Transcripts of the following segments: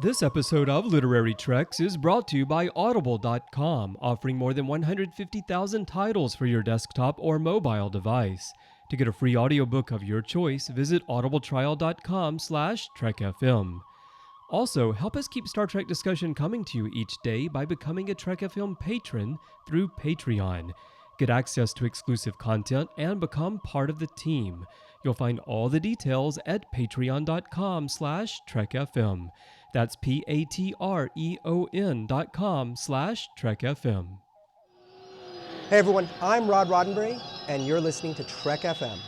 This episode of Literary Treks is brought to you by Audible.com, offering more than 150,000 titles for your desktop or mobile device. To get a free audiobook of your choice, visit audibletrial.com/TrekFM. Also, help us keep Star Trek discussion coming to you each day by becoming a Trek FM patron through Patreon. Get access to exclusive content and become part of the team. You'll find all the details at patreon.com/TrekFM. That's patreon.com/TrekFM. Hey everyone, I'm Rod Roddenberry, and you're listening to Trek FM.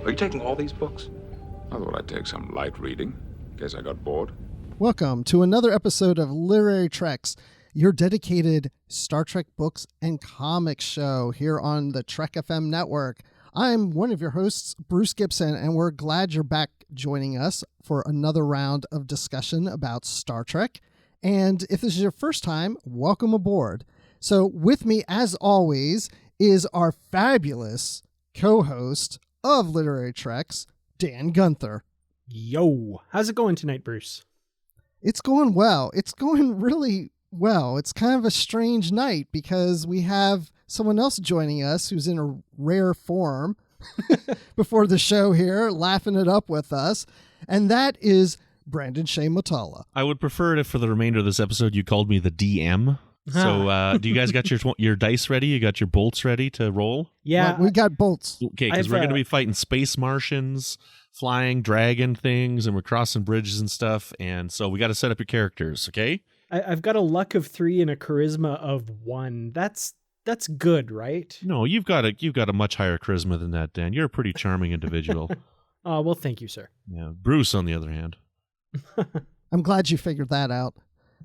Are you taking all these books? I thought I'd take some light reading, in case I got bored. Welcome to another episode of Literary Treks, your dedicated Star Trek books and comics show here on the Trek FM network. I'm one of your hosts, Bruce Gibson, and we're glad you're back joining us for another round of discussion about Star Trek. And if this is your first time, welcome aboard. So with me, as always, is our fabulous co-host of Literary Treks, Dan Gunther. Yo, how's it going tonight, Bruce? It's going well. It's going really well. It's kind of a strange night because we have someone else joining us who's in a rare form before the show here, laughing it up with us, and that is Brandon-Shea Mutala. I would prefer it if for the remainder of this episode you called me the DM. So do you guys got your dice ready? You got your bolts ready to roll? Yeah. We got bolts. Okay, because we're going to be fighting space Martians, flying dragon things, and we're crossing bridges and stuff. And so we got to set up your characters, okay? I've got a luck of 3 and a charisma of 1. That's good, right? No, you've got a much higher charisma than that, Dan. You're a pretty charming individual. Oh, well, thank you, sir. Yeah, Bruce, on the other hand. I'm glad you figured that out.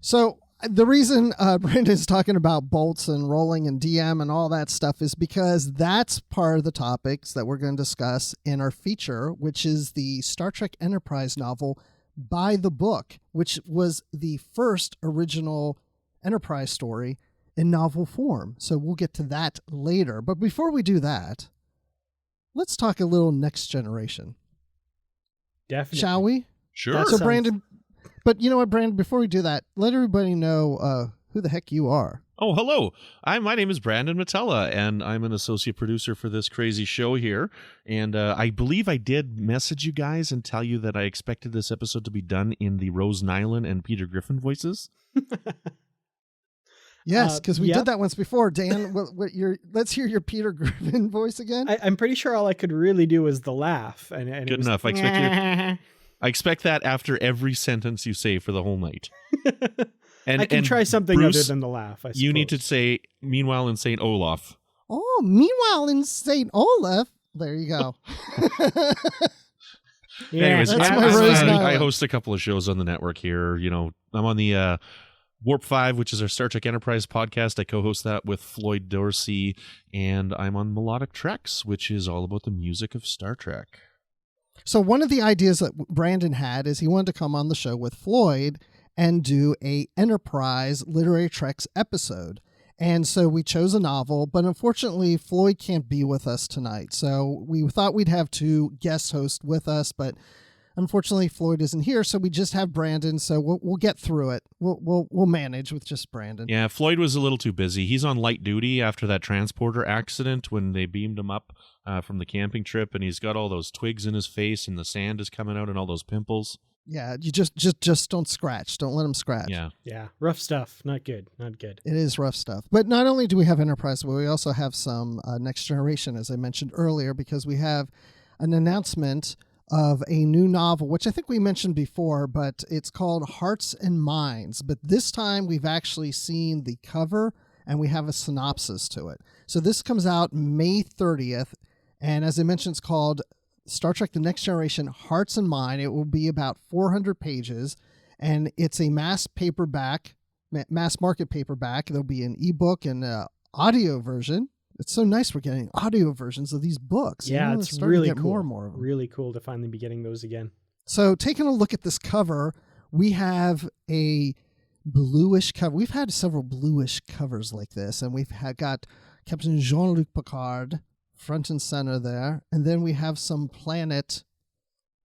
So the reason Brandon's talking about bolts and rolling and DM and all that stuff is because that's part of the topics that we're going to discuss in our feature, which is the Star Trek Enterprise novel By the Book, which was the first original Enterprise story in novel form. So we'll get to that later. But before we do that, let's talk a little Next Generation. Definitely. Shall we? Sure. So Brandon... But you know what, Brandon, before we do that, let everybody know who the heck you are. Oh, hello. My name is Brandon Mutala, and I'm an associate producer for this crazy show here. And I believe I did message you guys and tell you that I expected this episode to be done in the Rose Nylund and Peter Griffin voices. Yes, because we did that once before. Dan, let's hear your Peter Griffin voice again. I'm pretty sure all I could really do was the laugh. And Good enough. I expect that after every sentence you say for the whole night. And I can try something Bruce, other than the laugh, I suppose. You need to say, meanwhile in St. Olaf. Oh, meanwhile in St. Olaf. There you go. Yeah, Anyways, that's my Rose Nylund. I host a couple of shows on the network here. You know, I'm on the Warp 5, which is our Star Trek Enterprise podcast. I co-host that with Floyd Dorsey. And I'm on Melodic Treks, which is all about the music of Star Trek. So one of the ideas that Brandon had is he wanted to come on the show with Floyd and do a Enterprise Literary Treks episode. And so we chose a novel, but unfortunately Floyd can't be with us tonight. So we thought we'd have 2 guest hosts with us, but unfortunately Floyd isn't here, so we just have Brandon. So we'll get through it. We'll manage with just Brandon. Yeah, Floyd was a little too busy. He's on light duty after that transporter accident when they beamed him up from the camping trip, and he's got all those twigs in his face, and the sand is coming out, and all those pimples. Yeah, you just don't scratch. Don't let him scratch. Yeah, rough stuff. Not good. It is rough stuff. But not only do we have Enterprise, but we also have some Next Generation, as I mentioned earlier, because we have an announcement of a new novel, which I think we mentioned before, but it's called Hearts and Minds. But this time we've actually seen the cover and we have a synopsis to it. So this comes out May 30th. And as I mentioned, it's called Star Trek The Next Generation Hearts and Mind. It will be about 400 pages. and it's a mass market paperback. There'll be an ebook and audio version. It's so nice we're getting audio versions of these books. Yeah, it's really cool. More and more of them. Really cool to finally be getting those again. So taking a look at this cover, we have a bluish cover. We've had several bluish covers like this, and we've got Captain Jean-Luc Picard front and center there, and then we have some planet,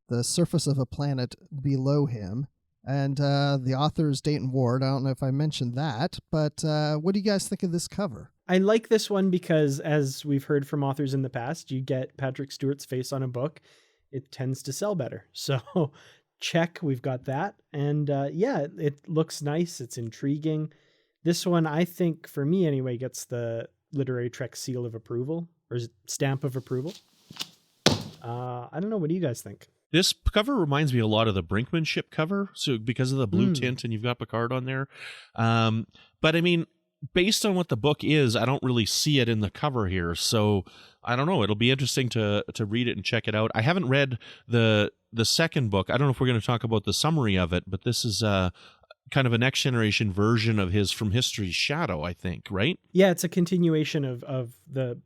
the surface of a planet below him, and the author is Dayton Ward. I don't know if I mentioned that, but what do you guys think of this cover? I like this one because, as we've heard from authors in the past, you get Patrick Stewart's face on a book, it tends to sell better. So check, we've got that. And yeah, it looks nice. It's intriguing. This one, I think, for me anyway, gets the Literary Trek seal of approval, or stamp of approval. I don't know. What do you guys think? This cover reminds me a lot of the Brinkmanship cover, so because of the blue tint and you've got Picard on there. But I mean, based on what the book is, I don't really see it in the cover here. So I don't know. It'll be interesting to read it and check it out. I haven't read the second book. I don't know if we're going to talk about the summary of it, but this is kind of a next generation version of his From History's Shadow, I think, right? Yeah, it's a continuation of the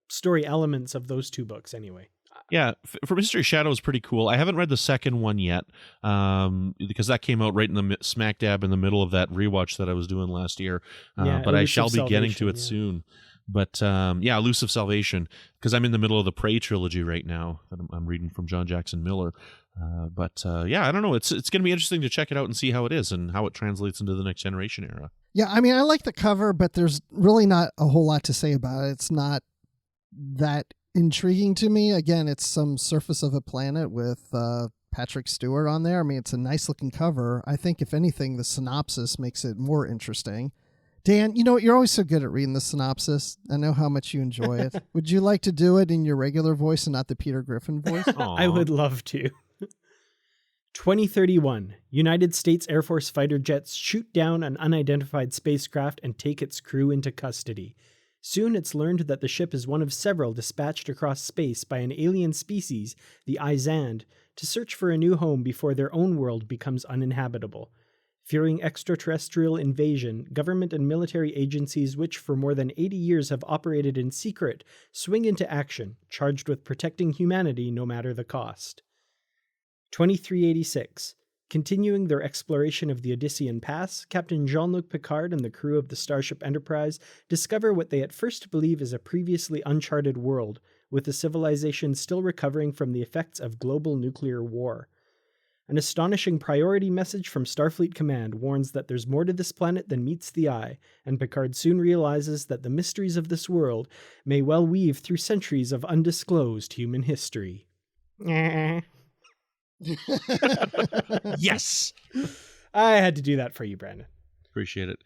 story elements of those two books anyway. Yeah, From History's Shadow is pretty cool. I haven't read the second one yet because that came out right in the smack dab in the middle of that rewatch that I was doing last year. But I shall be getting to it soon. But yeah, Elusive Salvation, because I'm in the middle of the Prey trilogy right now that I'm reading from John Jackson Miller. But yeah, I don't know. It's going to be interesting to check it out and see how it is and how it translates into the next generation era. Yeah, I mean, I like the cover, but there's really not a whole lot to say about it. It's not that intriguing to me. Again, it's some surface of a planet with Patrick Stewart on there. I mean, it's a nice looking cover. I think if anything, the synopsis makes it more interesting. Dan, you know what? You're always so good at reading the synopsis. I know how much you enjoy it. Would you like to do it in your regular voice and not the Peter Griffin voice? I would love to. 2031. United States Air Force fighter jets shoot down an unidentified spacecraft and take its crew into custody. Soon it's learned that the ship is one of several dispatched across space by an alien species, the Izand, to search for a new home before their own world becomes uninhabitable. Fearing extraterrestrial invasion, government and military agencies which for more than 80 years have operated in secret swing into action, charged with protecting humanity no matter the cost. 2386. Continuing their exploration of the Odyssean Pass, Captain Jean-Luc Picard and the crew of the Starship Enterprise discover what they at first believe is a previously uncharted world, with the civilization still recovering from the effects of global nuclear war. An astonishing priority message from Starfleet Command warns that there's more to this planet than meets the eye, and Picard soon realizes that the mysteries of this world may well weave through centuries of undisclosed human history. Yes! I had to do that for you, Brandon. Appreciate it.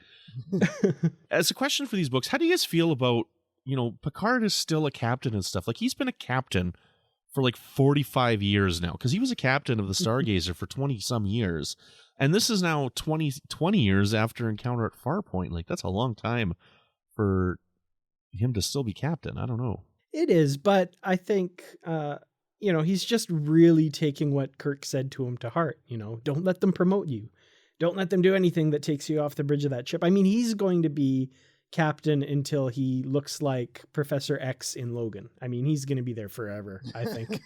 As a question for these books, how do you guys feel about, Picard is still a captain and stuff? Like, he's been a captain for like 45 years now, because he was a captain of the Stargazer for 20-some years. And this is now 20 years after Encounter at Farpoint. Like, that's a long time for him to still be captain. I don't know. It is, but I think... he's just really taking what Kirk said to him to heart. Don't let them promote you. Don't let them do anything that takes you off the bridge of that ship. I mean, he's going to be captain until he looks like Professor X in Logan. I mean, he's going to be there forever, I think.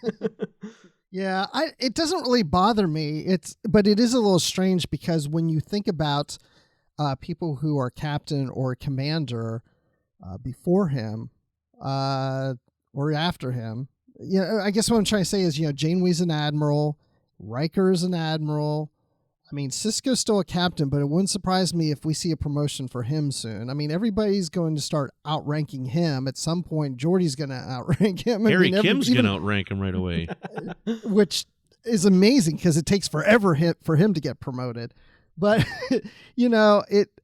Yeah, it doesn't really bother me. But it is a little strange because when you think about people who are captain or commander before him or after him, I guess what I'm trying to say is, Janeway's an admiral, Riker's an admiral. I mean, Sisko's still a captain, but it wouldn't surprise me if we see a promotion for him soon. I mean, everybody's going to start outranking him. At some point, Geordi's going to outrank him. Harry Kim's going to outrank him right away. Which is amazing because it takes forever for him to get promoted. But,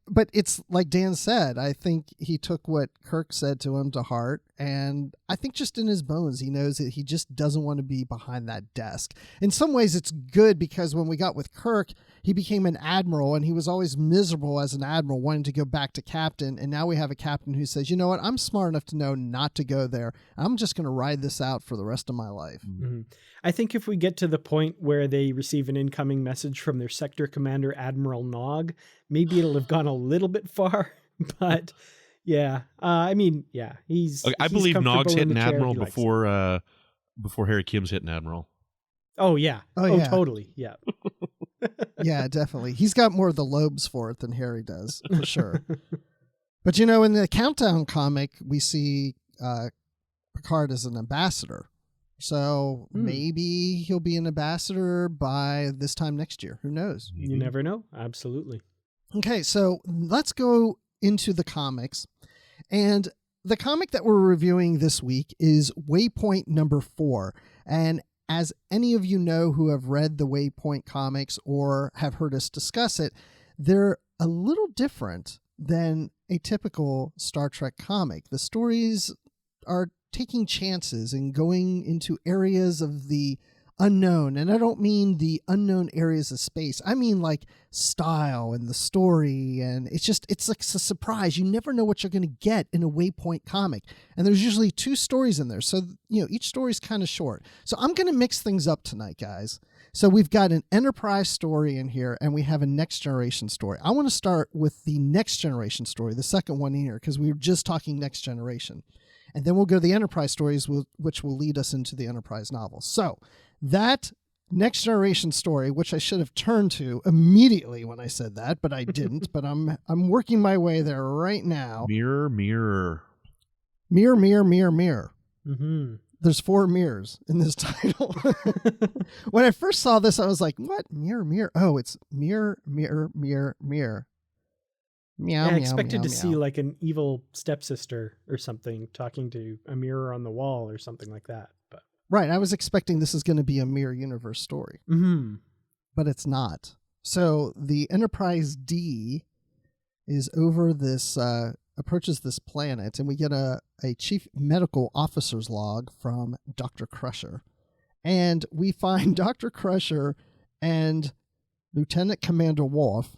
but it's like Dan said, I think he took what Kirk said to him to heart. And I think just in his bones, he knows that he just doesn't want to be behind that desk. In some ways, it's good because when we got with Kirk, he became an admiral and he was always miserable as an admiral, wanting to go back to captain. And now we have a captain who says, you know what, I'm smart enough to know not to go there. I'm just going to ride this out for the rest of my life. Mm-hmm. I think if we get to the point where they receive an incoming message from their sector commander, Admiral Nog, maybe it'll have gone a little bit far, but yeah. I mean, yeah, he's. Okay, I he's believe comfortable Nog's in hitting the chair. Admiral He likes it. before Harry Kim's hitting Admiral. Oh yeah. Oh, Oh, yeah. totally. Yeah. Yeah, definitely. He's got more of the lobes for it than Harry does, for sure. But, you know, in the Countdown comic, we see Picard as an ambassador. So maybe he'll be an ambassador by this time next year. Who knows? You never know. Absolutely. Okay, so let's go into the comics. And the comic that we're reviewing this week is Waypoint number 4. And as any of you know who have read the Waypoint comics or have heard us discuss it, they're a little different than a typical Star Trek comic. The stories are taking chances and going into areas of the unknown. And I don't mean the unknown areas of space. I mean like style and the story. And it's like a surprise. You never know what you're going to get in a Waypoint comic. And there's usually 2 stories in there. So, you know, each story is kind of short. So I'm going to mix things up tonight, guys. So we've got an Enterprise story in here and we have a Next Generation story. I want to start with the Next Generation story, the second one in here, because we were just talking Next Generation. And then we'll go to the Enterprise stories, which will lead us into the Enterprise novels. So that Next Generation story, which I should have turned to immediately when I said that, but I didn't. But I'm working my way there right now. Mirror, mirror. Mirror, mirror, mirror, mirror. Mm-hmm. There's 4 mirrors in this title. When I first saw this, I was like, what? Mirror, mirror. Oh, it's mirror, mirror, mirror, mirror. Meow, I meow, expected meow, to meow. see like an evil stepsister or something talking to a mirror on the wall or something like that. But Right. I was expecting this is going to be a Mirror Universe story, but it's not. So the Enterprise D is over this, approaches this planet, and we get a chief medical officer's log from Dr. Crusher. And we find Dr. Crusher and Lieutenant Commander Worf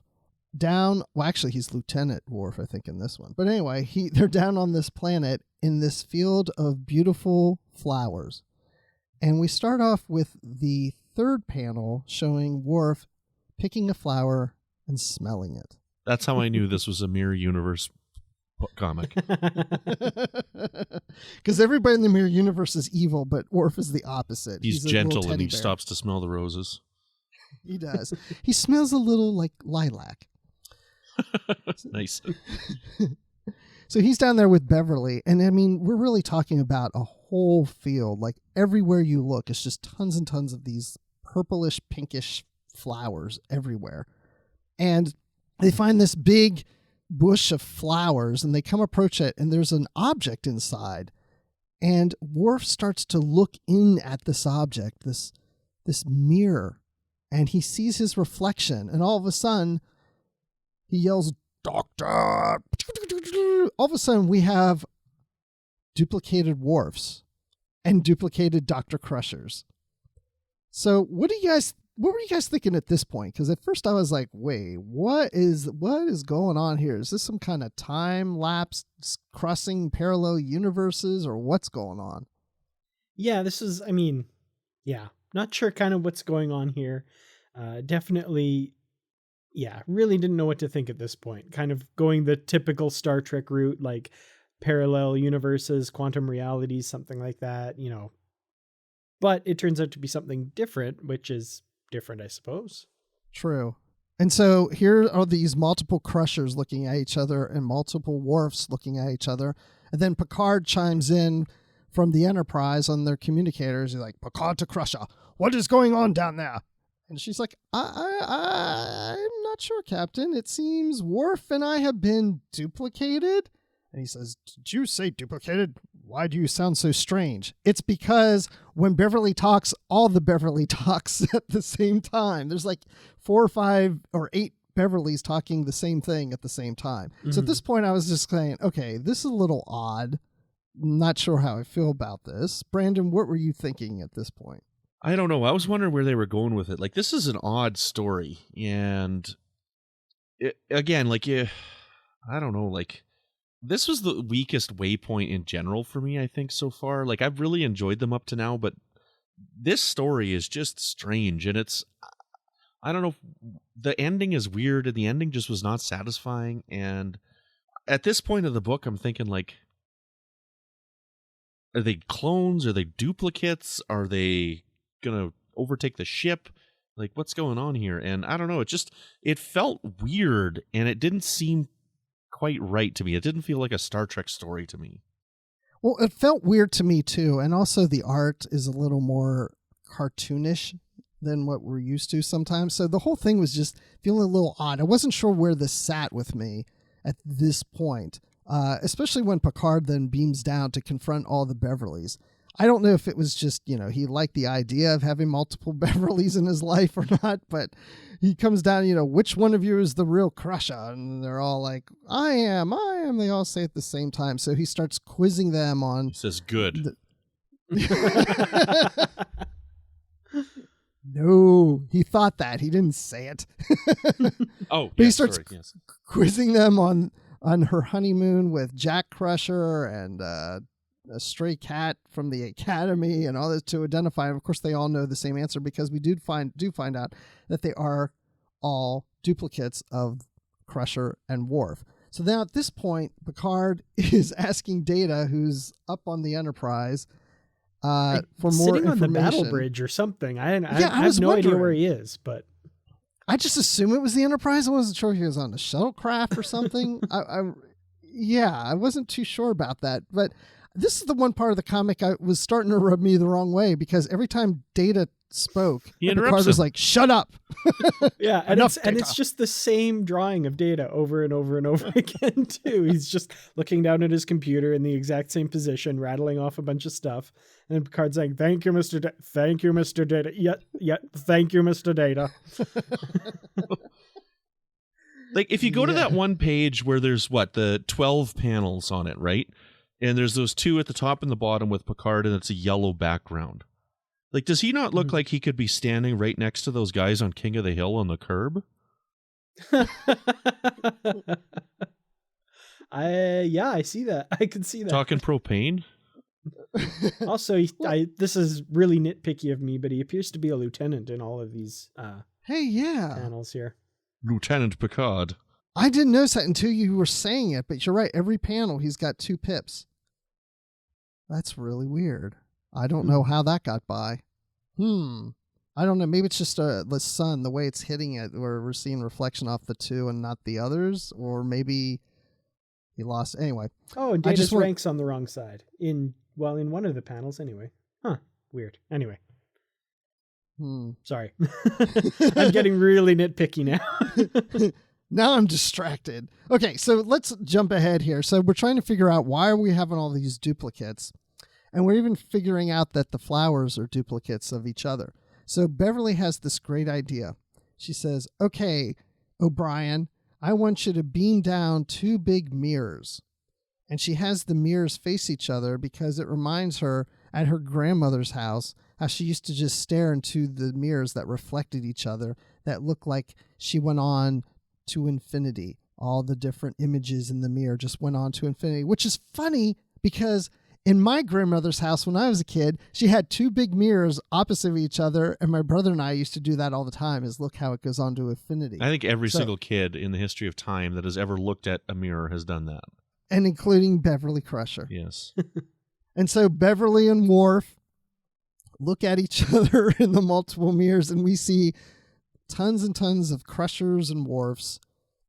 down, well, actually, he's Lieutenant Worf, I think, in this one. But anyway, they're down on this planet in this field of beautiful flowers. And we start off with the third panel showing Worf picking a flower and smelling it. That's how I knew this was a Mirror Universe comic. Because everybody in the Mirror Universe is evil, but Worf is the opposite. He's a little gentle and teddy he bear. stops to smell the roses. He does. He smells a little like lilac. Nice. So he's down there with Beverly, and I mean, we're really talking about a whole field. Like everywhere you look, it's just tons and tons of these purplish, pinkish flowers everywhere. And they find this big bush of flowers, and they come approach it, and there's an object inside. And Worf starts to look in at this object, this mirror, and he sees his reflection, and all of a sudden, he yells, "Doctor!" All of a sudden, we have duplicated Worfs and duplicated Dr. Crushers. So what were you guys thinking at this point? Because at first I was like, wait, what is going on here? Is this some kind of time lapse crossing parallel universes, or what's going on? Yeah, this is, I mean, yeah, not sure kind of what's going on here. Definitely, yeah, really didn't know what to think at this point. Kind of going the typical Star Trek route, like parallel universes, quantum realities, something like that, you know. But it turns out to be something different, which is different, I suppose. True. And so here are these multiple Crushers looking at each other and multiple Worfs looking at each other. And then Picard chimes in from the Enterprise on their communicators. He's like, "Picard to Crusher, what is going on down there?" And she's like, I'm not sure, Captain. It seems Worf and I have been duplicated. And he says, "Did you say duplicated? Why do you sound so strange?" It's because when Beverly talks, all the Beverly talks at the same time. There's like 4 or 5 or 8 Beverly's talking the same thing at the same time. So at this point, I was just saying, okay, this is a little odd. Not sure how I feel about this. Brandon, what were you thinking at this point? I don't know. I was wondering where they were going with it. Like, this is an odd story. And again, like, I don't know, like, this was the weakest Waypoint in general for me, I think, so far. Like, I've really enjoyed them up to now, but this story is just strange. And it's, I don't know, the ending is weird, and the ending just was not satisfying. And at this point of the book, I'm thinking, like, are they clones? Are they duplicates? Are they going to overtake the ship? Like, what's going on here? And I don't know. It felt weird, and it didn't seem quite right to me. It didn't feel like a Star Trek story to me. Well, it felt weird to me too. And also the art is a little more cartoonish than what we're used to sometimes. So the whole thing was just feeling a little odd. I wasn't sure where this sat with me at this point, especially when Picard then beams down to confront all the Beverleys. I don't know if it was just, he liked the idea of having multiple Beverleys in his life or not, but he comes down, which one of you is the real Crusher? And they're all like, I am. They all say it at the same time. So he starts quizzing them on. He says, good. No, he thought that. He didn't say it. Oh, but he starts quizzing them on her honeymoon with Jack Crusher and a stray cat from the academy and all this to identify. Of course, they all know the same answer because we do find out that they are all duplicates of Crusher and Worf. So now at this point, Picard is asking Data, who's up on the Enterprise, for more sitting information. on the battle bridge or something. I have no wondering. idea where he is, but I just assumed it was the Enterprise. I wasn't sure if he was on a shuttlecraft or something. I wasn't too sure about that, but this is the one part of the comic I was starting to rub me the wrong way because every time Data spoke, Picard was like, shut up. Yeah, and it's just the same drawing of Data over and over and over again, too. He's just looking down at his computer in the exact same position, rattling off a bunch of stuff. And then Picard's saying, thank you, Mr. Thank you, Mr. Data. Yeah, thank you, Mr. Data. Like, if you go to that one page where there's, the 12 panels on it, right? And there's those two at the top and the bottom with Picard, and it's a yellow background. Like, does he not look like he could be standing right next to those guys on King of the Hill on the curb? I see that. I can see that. Talking propane? Also, this is really nitpicky of me, but he appears to be a lieutenant in all of these panels here. Lieutenant Picard. I didn't notice that until you were saying it, but you're right. Every panel, he's got 2 pips. That's really weird. I don't know how that got by. I don't know. Maybe it's just the sun, the way it's hitting it, where we're seeing reflection off the 2 and not the others. Or maybe he lost. Anyway. Oh, and Data's rank's on the wrong side. In one of the panels anyway. Huh. Weird. Anyway. Sorry. I'm getting really nitpicky now. Now I'm distracted. Okay, so let's jump ahead here. So we're trying to figure out why are we having all these duplicates. And we're even figuring out that the flowers are duplicates of each other. So Beverly has this great idea. She says, okay, O'Brien, I want you to beam down 2 big mirrors. And she has the mirrors face each other because it reminds her at her grandmother's house how she used to just stare into the mirrors that reflected each other that looked like she went on to infinity. All the different images in the mirror just went on to infinity, which is funny because in my grandmother's house when I was a kid, she had 2 big mirrors opposite of each other, and my brother and I used to do that all the time, is look how it goes on to infinity. I think every single kid in the history of time that has ever looked at a mirror has done that. And including Beverly Crusher. Yes. And so Beverly and Worf look at each other in the multiple mirrors, and we see tons and tons of Crushers and Worfs,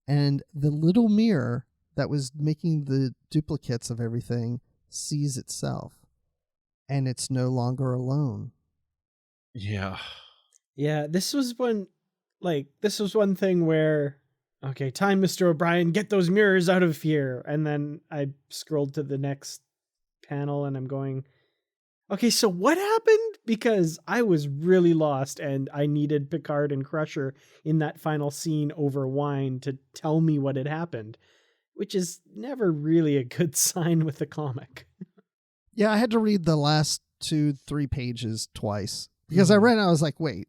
and the little mirror that was making the duplicates of everything sees itself, and it's no longer alone. Yeah. Yeah, this was one thing where, okay, time, Mr. O'Brien, get those mirrors out of here. And then I scrolled to the next panel and I'm going, Okay, so what happened? Because I was really lost and I needed Picard and Crusher in that final scene over wine to tell me what had happened, which is never really a good sign with the comic. Yeah, I had to read the last 2-3 pages twice because I read it, I was like, wait,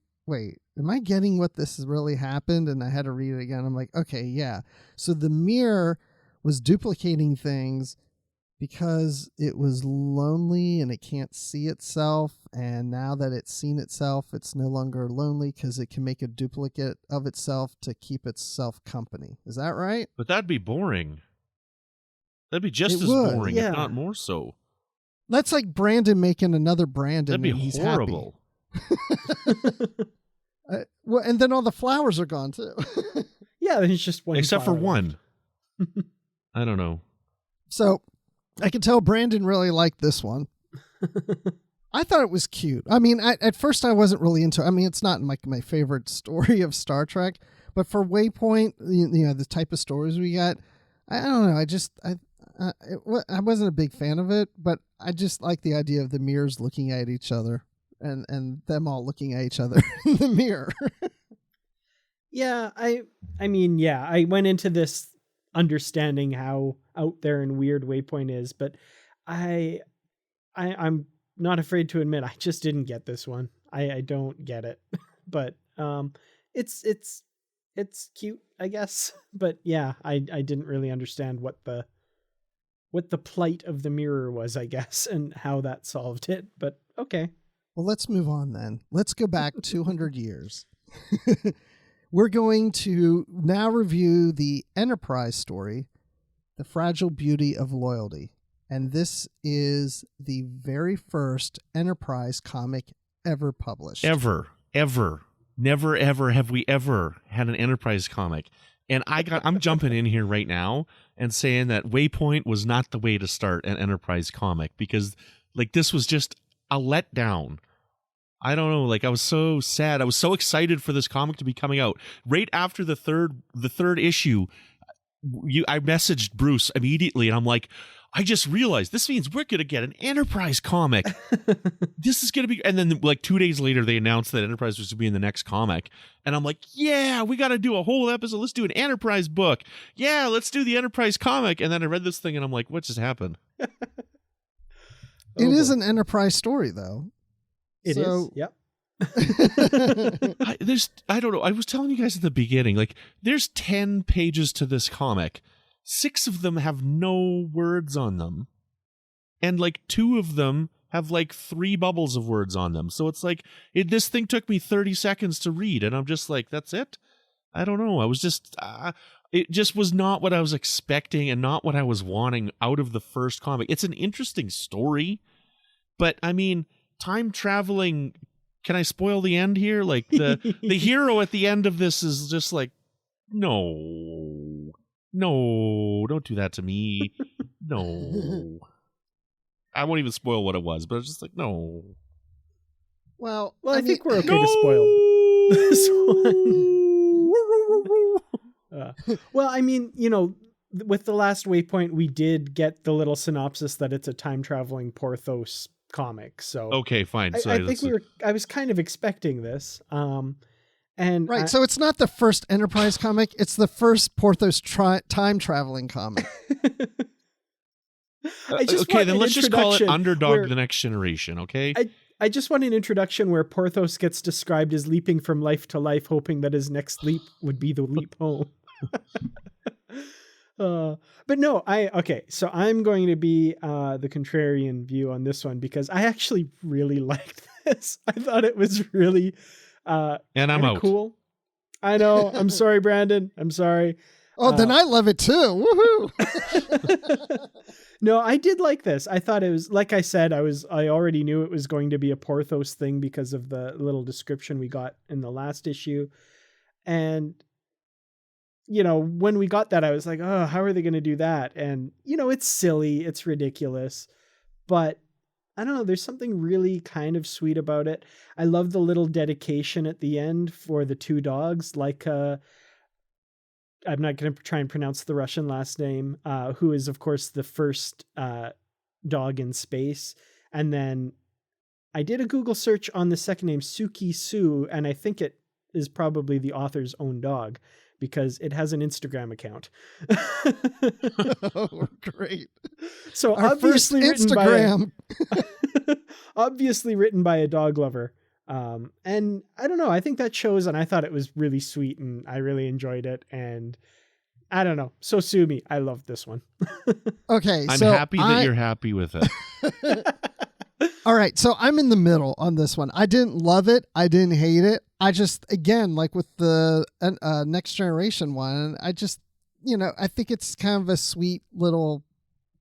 am I getting what this has really happened? And I had to read it again. I'm like, okay, yeah. So the mirror was duplicating things because it was lonely and it can't see itself. And now that it's seen itself, it's no longer lonely because it can make a duplicate of itself to keep itself company. Is that right? But that'd be boring. That'd be just It as would, boring, yeah. if not more so. That's like Brandon making another Brandon. That'd be and he's horrible. Well, and then all the flowers are gone too. Yeah, there's just one. Except for flower one. left. I don't know. So I can tell Brandon really liked this one. I thought it was cute. I mean, at first I wasn't really into it. I mean, it's not like my favorite story of Star Trek, but for Waypoint, you know, the type of stories we got, I don't know. I wasn't a big fan of it, but I just like the idea of the mirrors looking at each other and them all looking at each other in the mirror. Yeah, I mean, yeah, I went into this understanding how out there and weird Waypoint is, but I'm not afraid to admit I just didn't get this one. I don't get it. But it's cute, I guess. But yeah, I didn't really understand what the plight of the mirror was, I guess, and how that solved it. But okay. Well, let's move on then. Let's go back 200 years. We're going to now review the Enterprise story, The Fragile Beauty of Loyalty. And this is the very first Enterprise comic ever published. Ever. Never, ever have we ever had an Enterprise comic. And I'm jumping in here right now and saying that Waypoint was not the way to start an Enterprise comic because, like, this was just a letdown. I don't know, like, I was so sad. I was so excited for this comic to be coming out. Right after the third issue, I messaged Bruce immediately, and I'm like, I just realized this means we're going to get an Enterprise comic. This is going to be... And then, like, 2 days later, they announced that Enterprise was to be in the next comic. And I'm like, yeah, we got to do a whole episode. Let's do an Enterprise book. Yeah, let's do the Enterprise comic. And then I read this thing, and I'm like, what just happened? It is an Enterprise story, though. It is. Yep. I don't know. I was telling you guys at the beginning, like, there's 10 pages to this comic. 6 of them have no words on them. And, like, 2 of them have, like, 3 bubbles of words on them. So it's like, this thing took me 30 seconds to read. And I'm just like, that's it? I don't know. I was just... it just was not what I was expecting and not what I was wanting out of the first comic. It's an interesting story. But, I mean... time traveling, can I spoil the end here? Like, the hero at the end of this is just like, no, don't do that to me. No. I won't even spoil what it was, but I was just like, no. Well, I think we're okay to spoil this one. Well, I mean, you know, with the last Waypoint, we did get the little synopsis that it's a time traveling Porthos comic. So okay, fine. So I think I was kind of expecting this. And right. So it's not the first Enterprise comic. It's the first Porthos time traveling comic. Okay, then let's just call it Underdog the Next Generation. Okay. I just want an introduction where Porthos gets described as leaping from life to life, hoping that his next leap would be the leap home. But no, so I'm going to be the contrarian view on this one because I actually really liked this. I thought it was really and I'm out. Cool. I know. I'm sorry, Brandon. I'm sorry. Oh, then I love it too. Woohoo! No, I did like this. I thought it was, like I said, I already knew it was going to be a Porthos thing because of the little description we got in the last issue. And you know, when we got that, I was like, oh, how are they going to do that? And, you know, it's silly, it's ridiculous, but I don't know. There's something really kind of sweet about it. I love the little dedication at the end for the 2 dogs. Like, I'm not going to try and pronounce the Russian last name, who is, of course, the first dog in space. And then I did a Google search on the second name Suki Sue, and I think it is probably the author's own dog because it has an Instagram account. Oh, great. So Our first Instagram. Obviously written by a dog lover. And I don't know, I think that shows, and I thought it was really sweet and I really enjoyed it. And I don't know. So sue me. I love this one. Okay. I'm happy that you're happy with it. All right. So I'm in the middle on this one. I didn't love it. I didn't hate it. I just, again, like with the Next Generation one, I just, I think it's kind of a sweet little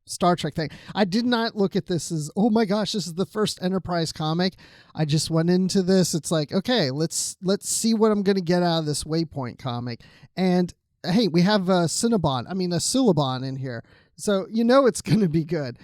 Star Trek thing. I did not look at this as, oh my gosh, this is the first Enterprise comic. I just went into this. It's like, okay, let's see what I'm going to get out of this Waypoint comic. And hey, we have a Syllabon in here. So it's going to be good.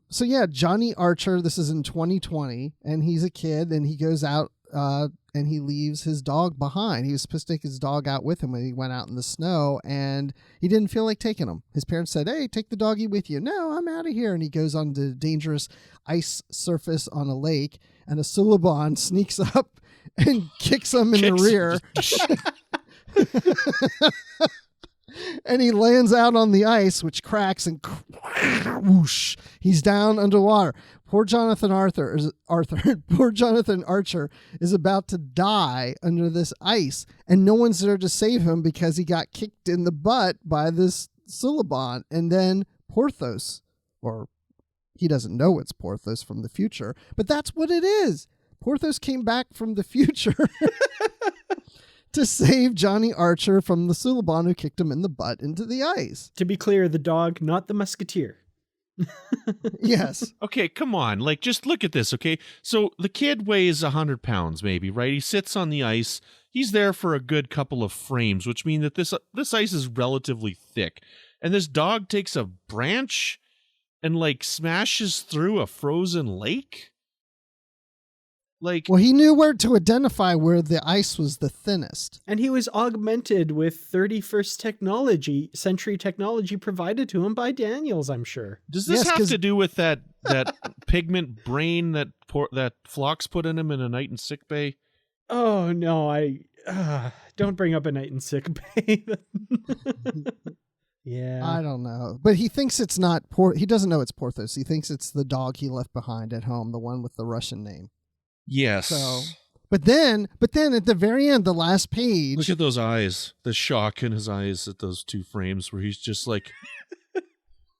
So yeah, Johnny Archer, this is in 2020, and he's a kid, and he goes out and he leaves his dog behind. He was supposed to take his dog out with him when he went out in the snow, and he didn't feel like taking him. His parents said, hey, take the doggy with you. No, I'm out of here. And he goes on the dangerous ice surface on a lake, and a Syllabon sneaks up and kicks him in the rear. And he lands out on the ice, which cracks, and whoosh, he's down underwater. Poor Jonathan Archer is about to die under this ice, and no one's there to save him because he got kicked in the butt by this Syllabon. And then Porthos, or he doesn't know it's Porthos from the future, but that's what it is. Porthos came back from the future to save Johnny Archer from the Syllabon who kicked him in the butt into the ice. To be clear, the dog, not the musketeer. Yes. Okay, come on. Like, just look at this, okay? So the kid weighs 100 pounds, maybe, right? He sits on the ice. He's there for a good couple of frames, which means that this ice is relatively thick. And this dog takes a branch and, like, smashes through a frozen lake? Like, well, he knew where to identify where the ice was the thinnest. And he was augmented with 31st century technology provided to him by Daniels, I'm sure. Does this have to do with that pigment brain that Phlox put in him in A Night in Sick Bay? Oh, no, don't bring up A Night in Sick Bay. Yeah. I don't know. But he thinks it's not he doesn't know it's Porthos. He thinks it's the dog he left behind at home, the one with the Russian name. Yes. So, but then at the very end, the last page. Look at those eyes, the shock in his eyes at those two frames where he's just like.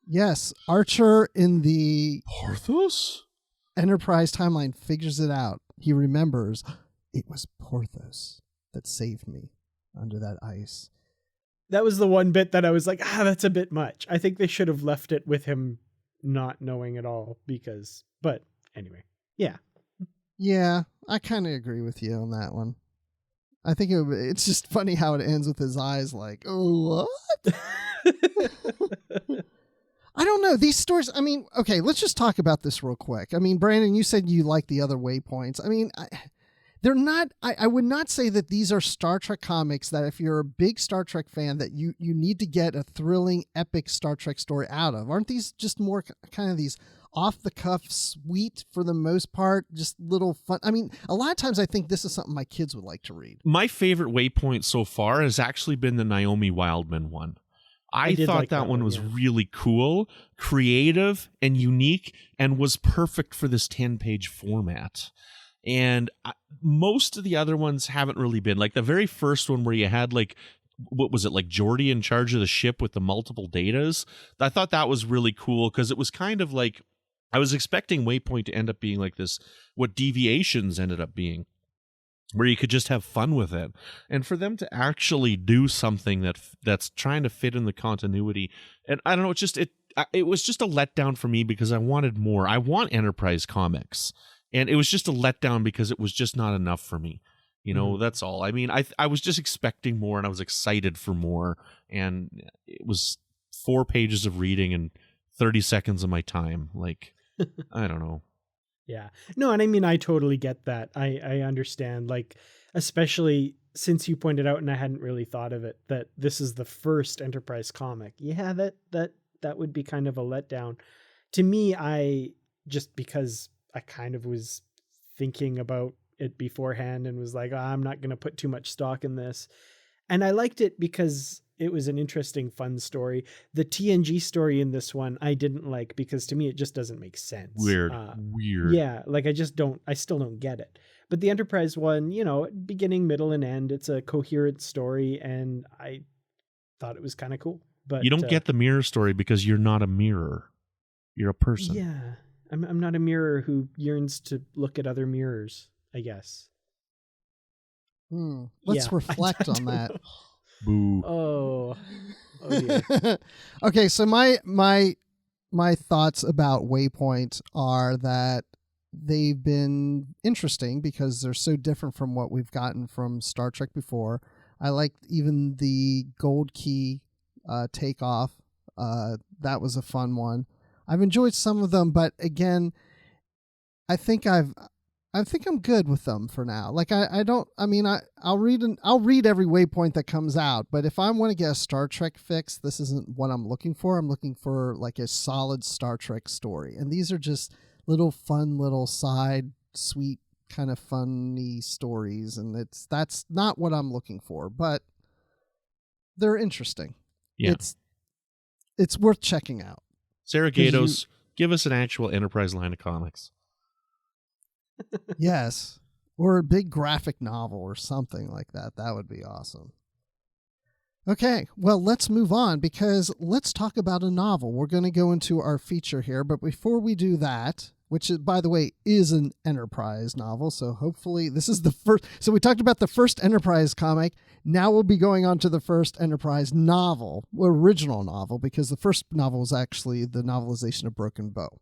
Yes, Archer in the Porthos Enterprise timeline figures it out. He remembers it was Porthos that saved me under that ice. That was the one bit that I was like, that's a bit much. I think they should have left it with him not knowing at all but anyway, yeah. Yeah, I kind of agree with you on that one. I think it's just funny how it ends with his eyes like, oh, what? I don't know. These stories, I mean, okay, let's just talk about this real quick. I mean, Brandon, you said you like the other Waypoints. I mean, they're not, I would not say that these are Star Trek comics that if you're a big Star Trek fan that you need to get a thrilling, epic Star Trek story out of. Aren't these just more kind of these off-the-cuff, sweet for the most part, just little fun? I mean, a lot of times I think this is something my kids would like to read. My favorite Waypoint so far has actually been the Naomi Wildman one. I thought like that one was really cool, creative, and unique, and was perfect for this 10-page format. And most of the other ones haven't really been. Like the very first one where you had like, what was it, like Geordi in charge of the ship with the multiple datas? I thought that was really cool because it was kind of like, I was expecting Waypoint to end up being like this, what Deviations ended up being, where you could just have fun with it. And for them to actually do something that's trying to fit in the continuity, and I don't know, it was just a letdown for me because I wanted more. I want Enterprise comics, and it was just a letdown because it was just not enough for me. You know, that's all. I mean, I was just expecting more, and I was excited for more, and it was 4 pages of reading and 30 seconds of my time. Like, I don't know. Yeah. No, and I mean, I totally get that. I understand, like, especially since you pointed out, and I hadn't really thought of it, that this is the first Enterprise comic. Yeah, that would be kind of a letdown. To me, just because I kind of was thinking about it beforehand and was like, I'm not going to put too much stock in this. And I liked it because it was an interesting, fun story. The TNG story in this one, I didn't like because to me, it just doesn't make sense. Weird. Yeah. Like I still don't get it. But the Enterprise one, beginning, middle, and end, it's a coherent story. And I thought it was kind of cool. But you don't get the mirror story because you're not a mirror. You're a person. Yeah. I'm not a mirror who yearns to look at other mirrors, I guess. Let's reflect on that. Boo. Oh dear. Okay, so my thoughts about Waypoint are that they've been interesting because they're so different from what we've gotten from Star Trek before. I liked even the Gold Key takeoff. That was a fun one. I've enjoyed some of them, but again, I think I'm good with them for now. Like I'll read every Waypoint that comes out, but if I want to get a Star Trek fix, this isn't what I'm looking for. I'm looking for like a solid Star Trek story. And these are just little fun, little side, sweet, kind of funny stories. And that's not what I'm looking for, but they're interesting. Yeah. It's worth checking out. Sarah Gatos, give us an actual Enterprise line of comics. Yes. Or a big graphic novel or something like that. That would be awesome. Okay, well, let's move on because let's talk about a novel. We're going to go into our feature here, but before we do that, which, by the way, is an Enterprise novel, so hopefully this is the first. So we talked about the first Enterprise comic. Now we'll be going on to the first Enterprise novel, original novel, because the first novel was actually the novelization of Broken Bow.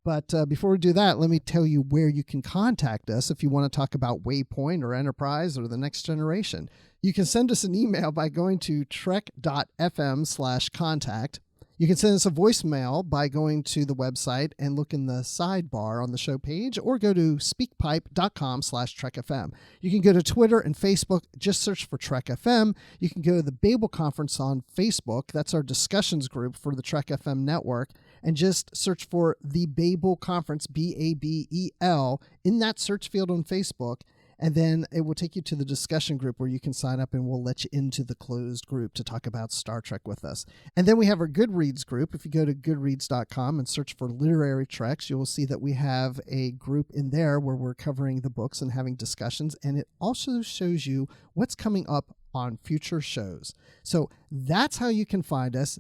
But before we do that, let me tell you where you can contact us if you want to talk about Waypoint or Enterprise or the next generation. You can send us an email by going to trek.fm/contact. You can send us a voicemail by going to the website and look in the sidebar on the show page, or go to speakpipe.com/trekfm. You can go to Twitter and Facebook, just search for Trek FM. You can go to the Babel Conference on Facebook. That's our discussions group for the Trek FM network. And just search for the Babel Conference, BABEL, in that search field on Facebook. And then it will take you to the discussion group where you can sign up and we'll let you into the closed group to talk about Star Trek with us. And then we have our Goodreads group. If you go to goodreads.com and search for Literary Treks, you will see that we have a group in there where we're covering the books and having discussions. And it also shows you what's coming up on future shows. So that's how you can find us.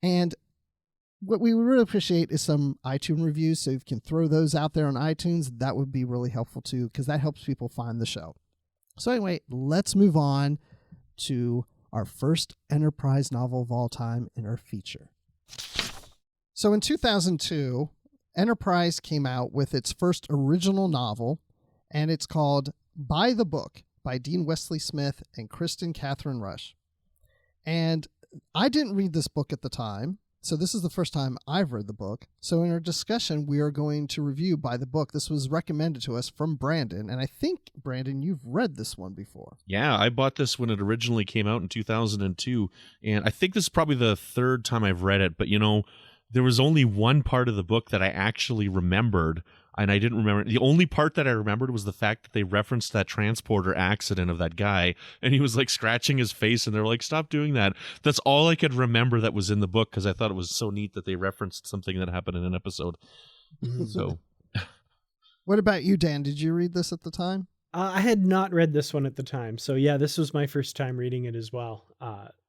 And what we would really appreciate is some iTunes reviews. So if you can throw those out there on iTunes, that would be really helpful too, because that helps people find the show. So anyway, let's move on to our first Enterprise novel of all time in our feature. So in 2002, Enterprise came out with its first original novel, and it's called By the Book by Dean Wesley Smith and Kristen Catherine Rush. And I didn't read this book at the time. So this is the first time I've read the book. So in our discussion, we are going to review By the Book. This was recommended to us from Brandon. And I think, Brandon, you've read this one before. Yeah, I bought this when it originally came out in 2002. And I think this is probably the third time I've read it. But, there was only one part of the book that I actually remembered. And I didn't remember. The only part that I remembered was the fact that they referenced that transporter accident of that guy. And he was like scratching his face and they're like, stop doing that. That's all I could remember that was in the book because I thought it was so neat that they referenced something that happened in an episode. So, what about you, Dan? Did you read this at the time? I had not read this one at the time. So yeah, this was my first time reading it as well.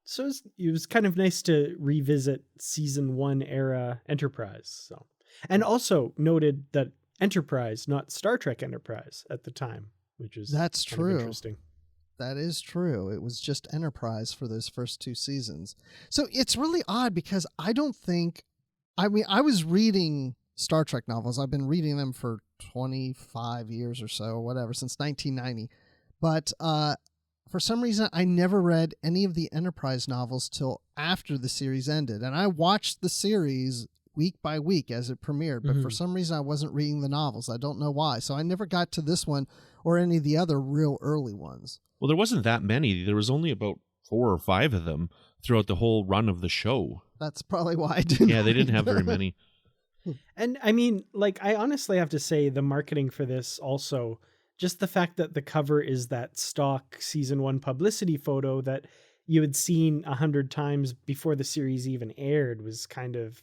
So it was kind of nice to revisit season 1 era Enterprise. So, and also noted that Enterprise, not Star Trek Enterprise at the time, which is that's true. Interesting. That is true. It was just Enterprise for those first 2 seasons. So it's really odd because I was reading Star Trek novels. I've been reading them for 25 years or so, or whatever, since 1990. But for some reason, I never read any of the Enterprise novels till after the series ended. And I watched the series week by week as it premiered, but for some reason I wasn't reading the novels. I don't know why. So I never got to this one or any of the other real early ones. Well, there wasn't that many. There was only about 4 or 5 of them throughout the whole run of the show. That's probably why I didn't. Yeah, they didn't have very many. And I mean, like, I honestly have to say the marketing for this also, just the fact that the cover is that stock season 1 publicity photo that you had seen 100 times before the series even aired was kind of,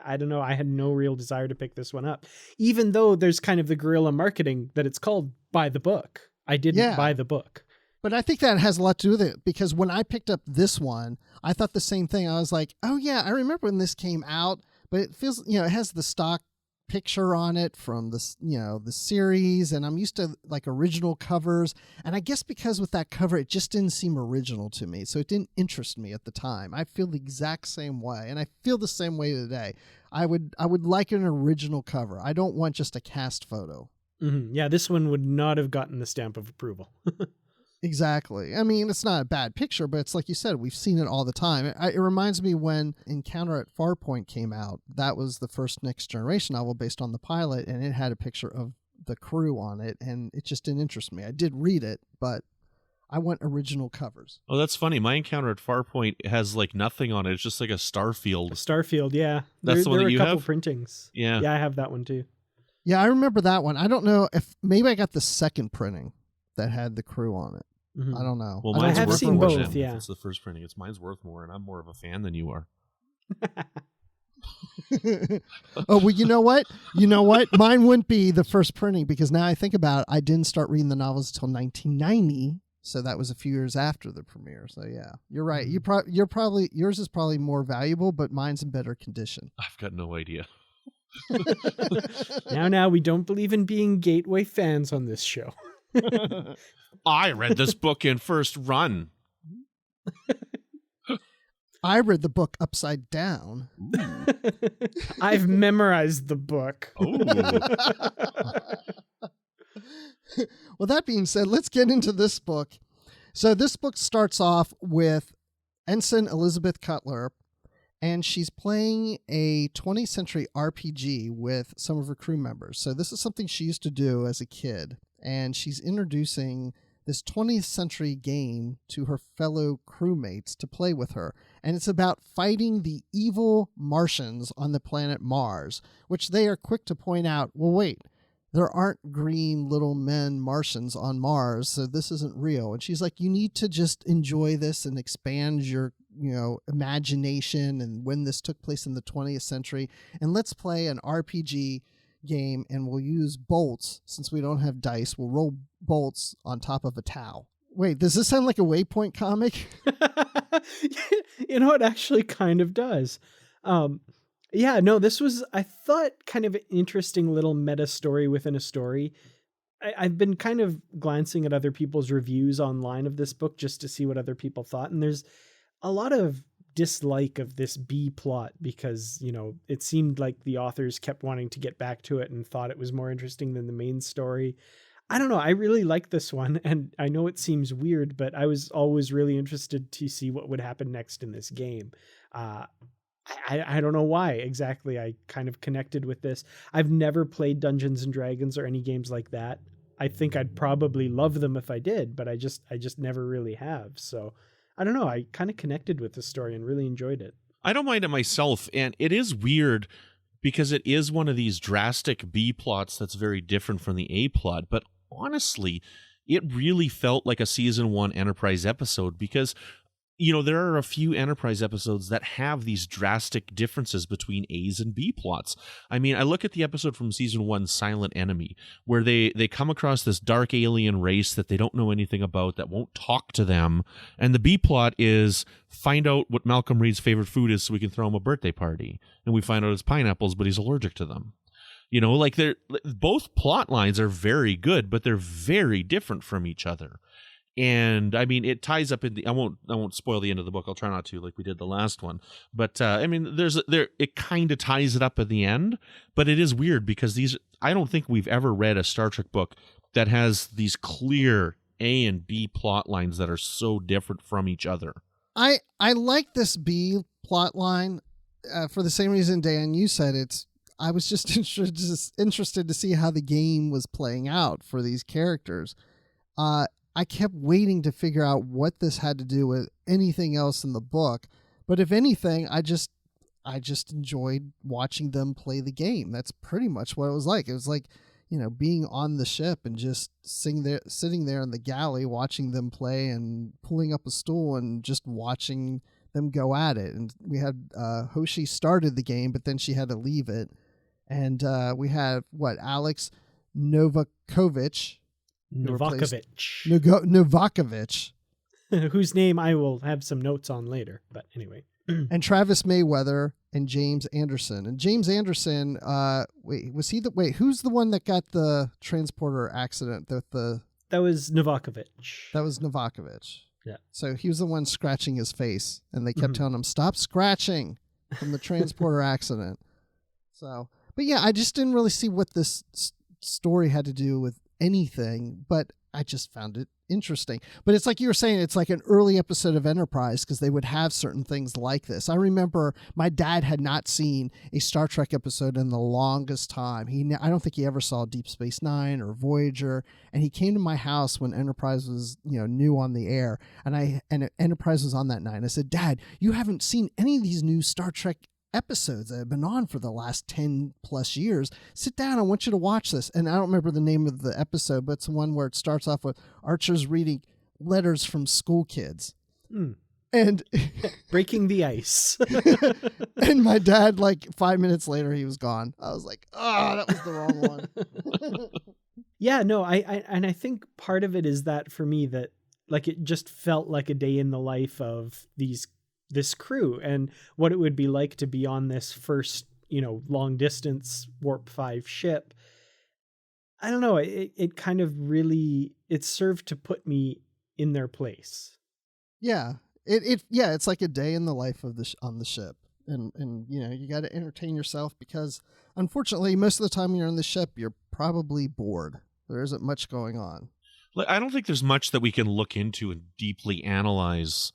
I don't know. I had no real desire to pick this one up, even though there's kind of the guerrilla marketing that it's called Buy the Book. I didn't buy the book. But I think that has a lot to do with it, because when I picked up this one, I thought the same thing. I was like, oh yeah, I remember when this came out, but it feels, it has the stock picture on it from this, the series, and I'm used to like original covers. And I guess because with that cover, it just didn't seem original to me. So it didn't interest me at the time. I feel the exact same way. And I feel the same way today. I would like an original cover. I don't want just a cast photo. Mm-hmm. Yeah, this one would not have gotten the stamp of approval. Exactly. I mean, it's not a bad picture, but it's like you said, we've seen it all the time. It reminds me when Encounter at Farpoint came out. That was the first Next Generation novel based on the pilot, and it had a picture of the crew on it, and it just didn't interest me. I did read it, but I want original covers. Oh, that's funny. My Encounter at Farpoint has like nothing on it. It's just like a Starfield. Starfield, yeah. That's the one that you have? There are a couple printings. Yeah. Yeah, I have that one too. Yeah, I remember that one. I don't know if maybe I got the second printing that had the crew on it. Mm-hmm. I don't know. Well, I mine's have worth seen more both, than yeah. It's the first printing. Mine's worth more, and I'm more of a fan than you are. Oh, well, you know what? Mine wouldn't be the first printing, because now I think about it, I didn't start reading the novels until 1990. So that was a few years after the premiere. So yeah, you're right. Yours is probably more valuable, but mine's in better condition. I've got no idea. Now we don't believe in being gateway fans on this show. I read this book in first run. I read the book upside down. I've memorized the book. Oh. Well, that being said, let's get into this book. So this book starts off with Ensign Elizabeth Cutler, and she's playing a 20th century RPG with some of her crew members. So this is something she used to do as a kid, and she's introducing this 20th century game to her fellow crewmates to play with her. And it's about fighting the evil Martians on the planet Mars, which they are quick to point out, well, wait, there aren't green little men Martians on Mars, so this isn't real. And she's like, you need to just enjoy this and expand your imagination and when this took place in the 20th century. And let's play an RPG game, and we'll use bolts. Since we don't have dice, we'll roll bolts on top of a towel. Wait, does this sound like a Waypoint comic? It actually kind of does. Yeah, no, this was, I thought, kind of an interesting little meta story within a story. I've been kind of glancing at other people's reviews online of this book just to see what other people thought. And there's a lot of dislike of this B plot because, it seemed like the authors kept wanting to get back to it and thought it was more interesting than the main story. I don't know. I really like this one, and I know it seems weird, but I was always really interested to see what would happen next in this game. I don't know why exactly I kind of connected with this. I've never played Dungeons and Dragons or any games like that. I think I'd probably love them if I did, but I just never really have. So I don't know. I kind of connected with the story and really enjoyed it. I don't mind it myself, and it is weird because it is one of these drastic B plots that's very different from the A plot, but honestly, it really felt like a season 1 Enterprise episode because, there are a few Enterprise episodes that have these drastic differences between A's and B plots. I mean, I look at the episode from season 1, Silent Enemy, where they come across this dark alien race that they don't know anything about, that won't talk to them, and the B plot is find out what Malcolm Reed's favorite food is so we can throw him a birthday party, and we find out it's pineapples, but he's allergic to them. They're both plot lines are very good, but they're very different from each other. And I mean, it ties up in the. I won't spoil the end of the book. I'll try not to, like we did the last one. But I mean, it kind of ties it up at the end. But it is weird because I don't think we've ever read a Star Trek book that has these clear A and B plot lines that are so different from each other. I like this B plot line for the same reason, Dan, you said it's. I was just interested to see how the game was playing out for these characters. I kept waiting to figure out what this had to do with anything else in the book. But if anything, I I just enjoyed watching them play the game. That's pretty much what it was like. It was like, being on the ship and just sitting there in the galley, watching them play and pulling up a stool and just watching them go at it. And we had Hoshi started the game, but then she had to leave it. And we had Alex Novakovich, whose name I will have some notes on later. But anyway. And Travis Mayweather and James Anderson. And James Anderson, who's the one that got the transporter accident? That was Novakovich. That was Novakovich. Yeah. So he was the one scratching his face, and they kept telling him, stop scratching from the transporter accident. So, but yeah, I just didn't really see what this story had to do with anything, but I just found it interesting. But it's like you were saying, it's like an early episode of Enterprise because they would have certain things like this. I remember my dad had not seen a Star Trek episode in the longest time. I don't think he ever saw Deep Space Nine or Voyager, and he came to my house when Enterprise was new on the air, and Enterprise was on that night. And I said, Dad, you haven't seen any of these new Star Trek episodes that have been on for the last 10 plus years. Sit down. I want you to watch this. And I don't remember the name of the episode, but it's the one where it starts off with Archer's reading letters from school kids. And breaking the ice. And my dad, 5 minutes later, he was gone. I was like, oh, that was the wrong one. Yeah, no, I think part of it is that for me that it just felt like a day in the life of this crew and what it would be like to be on this first, long distance Warp 5 ship. I don't know. It kind of really, it served to put me in their place. Yeah. It's like a day in the life of on the ship. And you got to entertain yourself because unfortunately, most of the time when you're on the ship, you're probably bored. There isn't much going on. I don't think there's much that we can look into and deeply analyze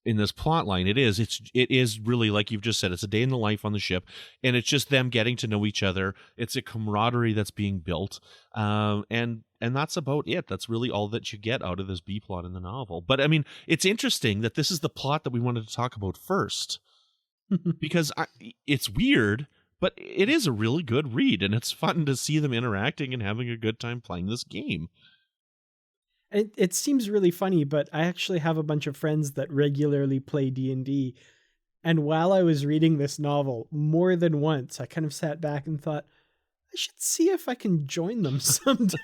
in this plot line. It is really, like you've just said, it's a day in the life on the ship, and it's just them getting to know each other. It's a camaraderie that's being built, and that's about it. That's really all that you get out of this B plot in the novel. But I mean, it's interesting that this is the plot that we wanted to talk about first, because it's weird, but it is a really good read, and it's fun to see them interacting and having a good time playing this game. It seems really funny, but I actually have a bunch of friends that regularly play D&D. And while I was reading this novel, more than once, I kind of sat back and thought, I should see if I can join them sometime.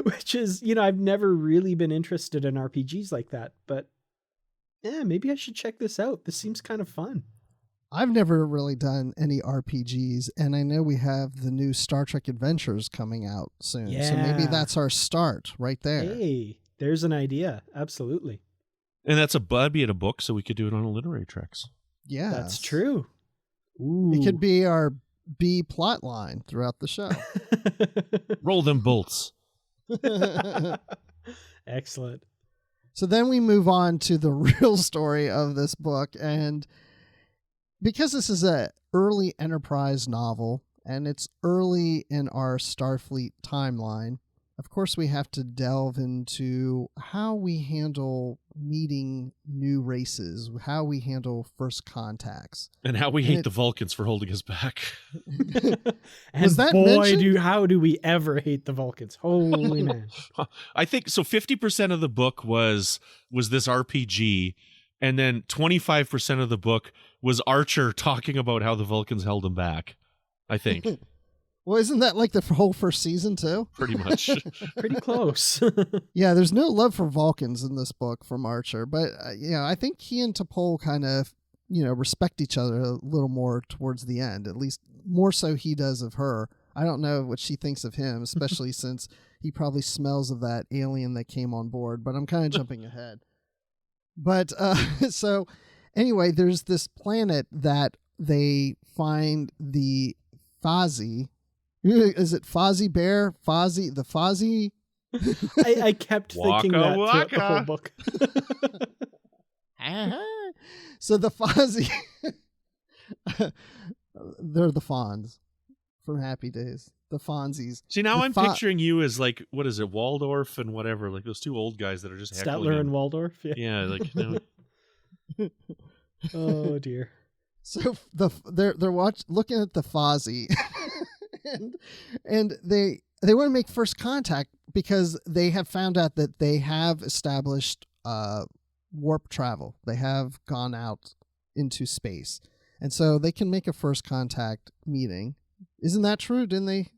Which is, I've never really been interested in RPGs like that. But yeah, maybe I should check this out. This seems kind of fun. I've never really done any RPGs, and I know we have the new Star Trek Adventures coming out soon. Yeah. So maybe that's our start right there. Hey, there's an idea. Absolutely. And that'd be in a book, so we could do it on a literary treks. Yeah. That's true. Ooh. It could be our B plot line throughout the show. Roll them bolts. Excellent. So then we move on to the real story of this book, and because this is a early Enterprise novel and it's early in our Starfleet timeline, of course we have to delve into how we handle meeting new races, how we handle first contacts. And how we hate the Vulcans for holding us back. And boy, how do we ever hate the Vulcans. Holy man. I think so 50% of the book was this RPG, and then 25% of the book was Archer talking about how the Vulcans held him back, I think. Well, isn't that like the whole first season too? Pretty much. Pretty close. Yeah, there's no love for Vulcans in this book from Archer, but I think he and T'Pol kind of, respect each other a little more towards the end, at least more so he does of her. I don't know what she thinks of him, especially since he probably smells of that alien that came on board, but I'm kind of jumping ahead. But so anyway, there's this planet that they find the Fozzie. Is it Fozzie Bear? Fozzie? The Fozzie? I kept thinking that throughout the whole book. So the Fozzie, they're the Fonz from Happy Days. The Fonzies. See, now I'm picturing you as what is it, Waldorf and whatever, like those two old guys that are just heckling Statler and Waldorf? Yeah, no. Oh, dear. So they're looking at the Fozzie, and they want to make first contact because they have found out that they have established warp travel. They have gone out into space, and so they can make a first contact meeting. Isn't that true? Didn't they?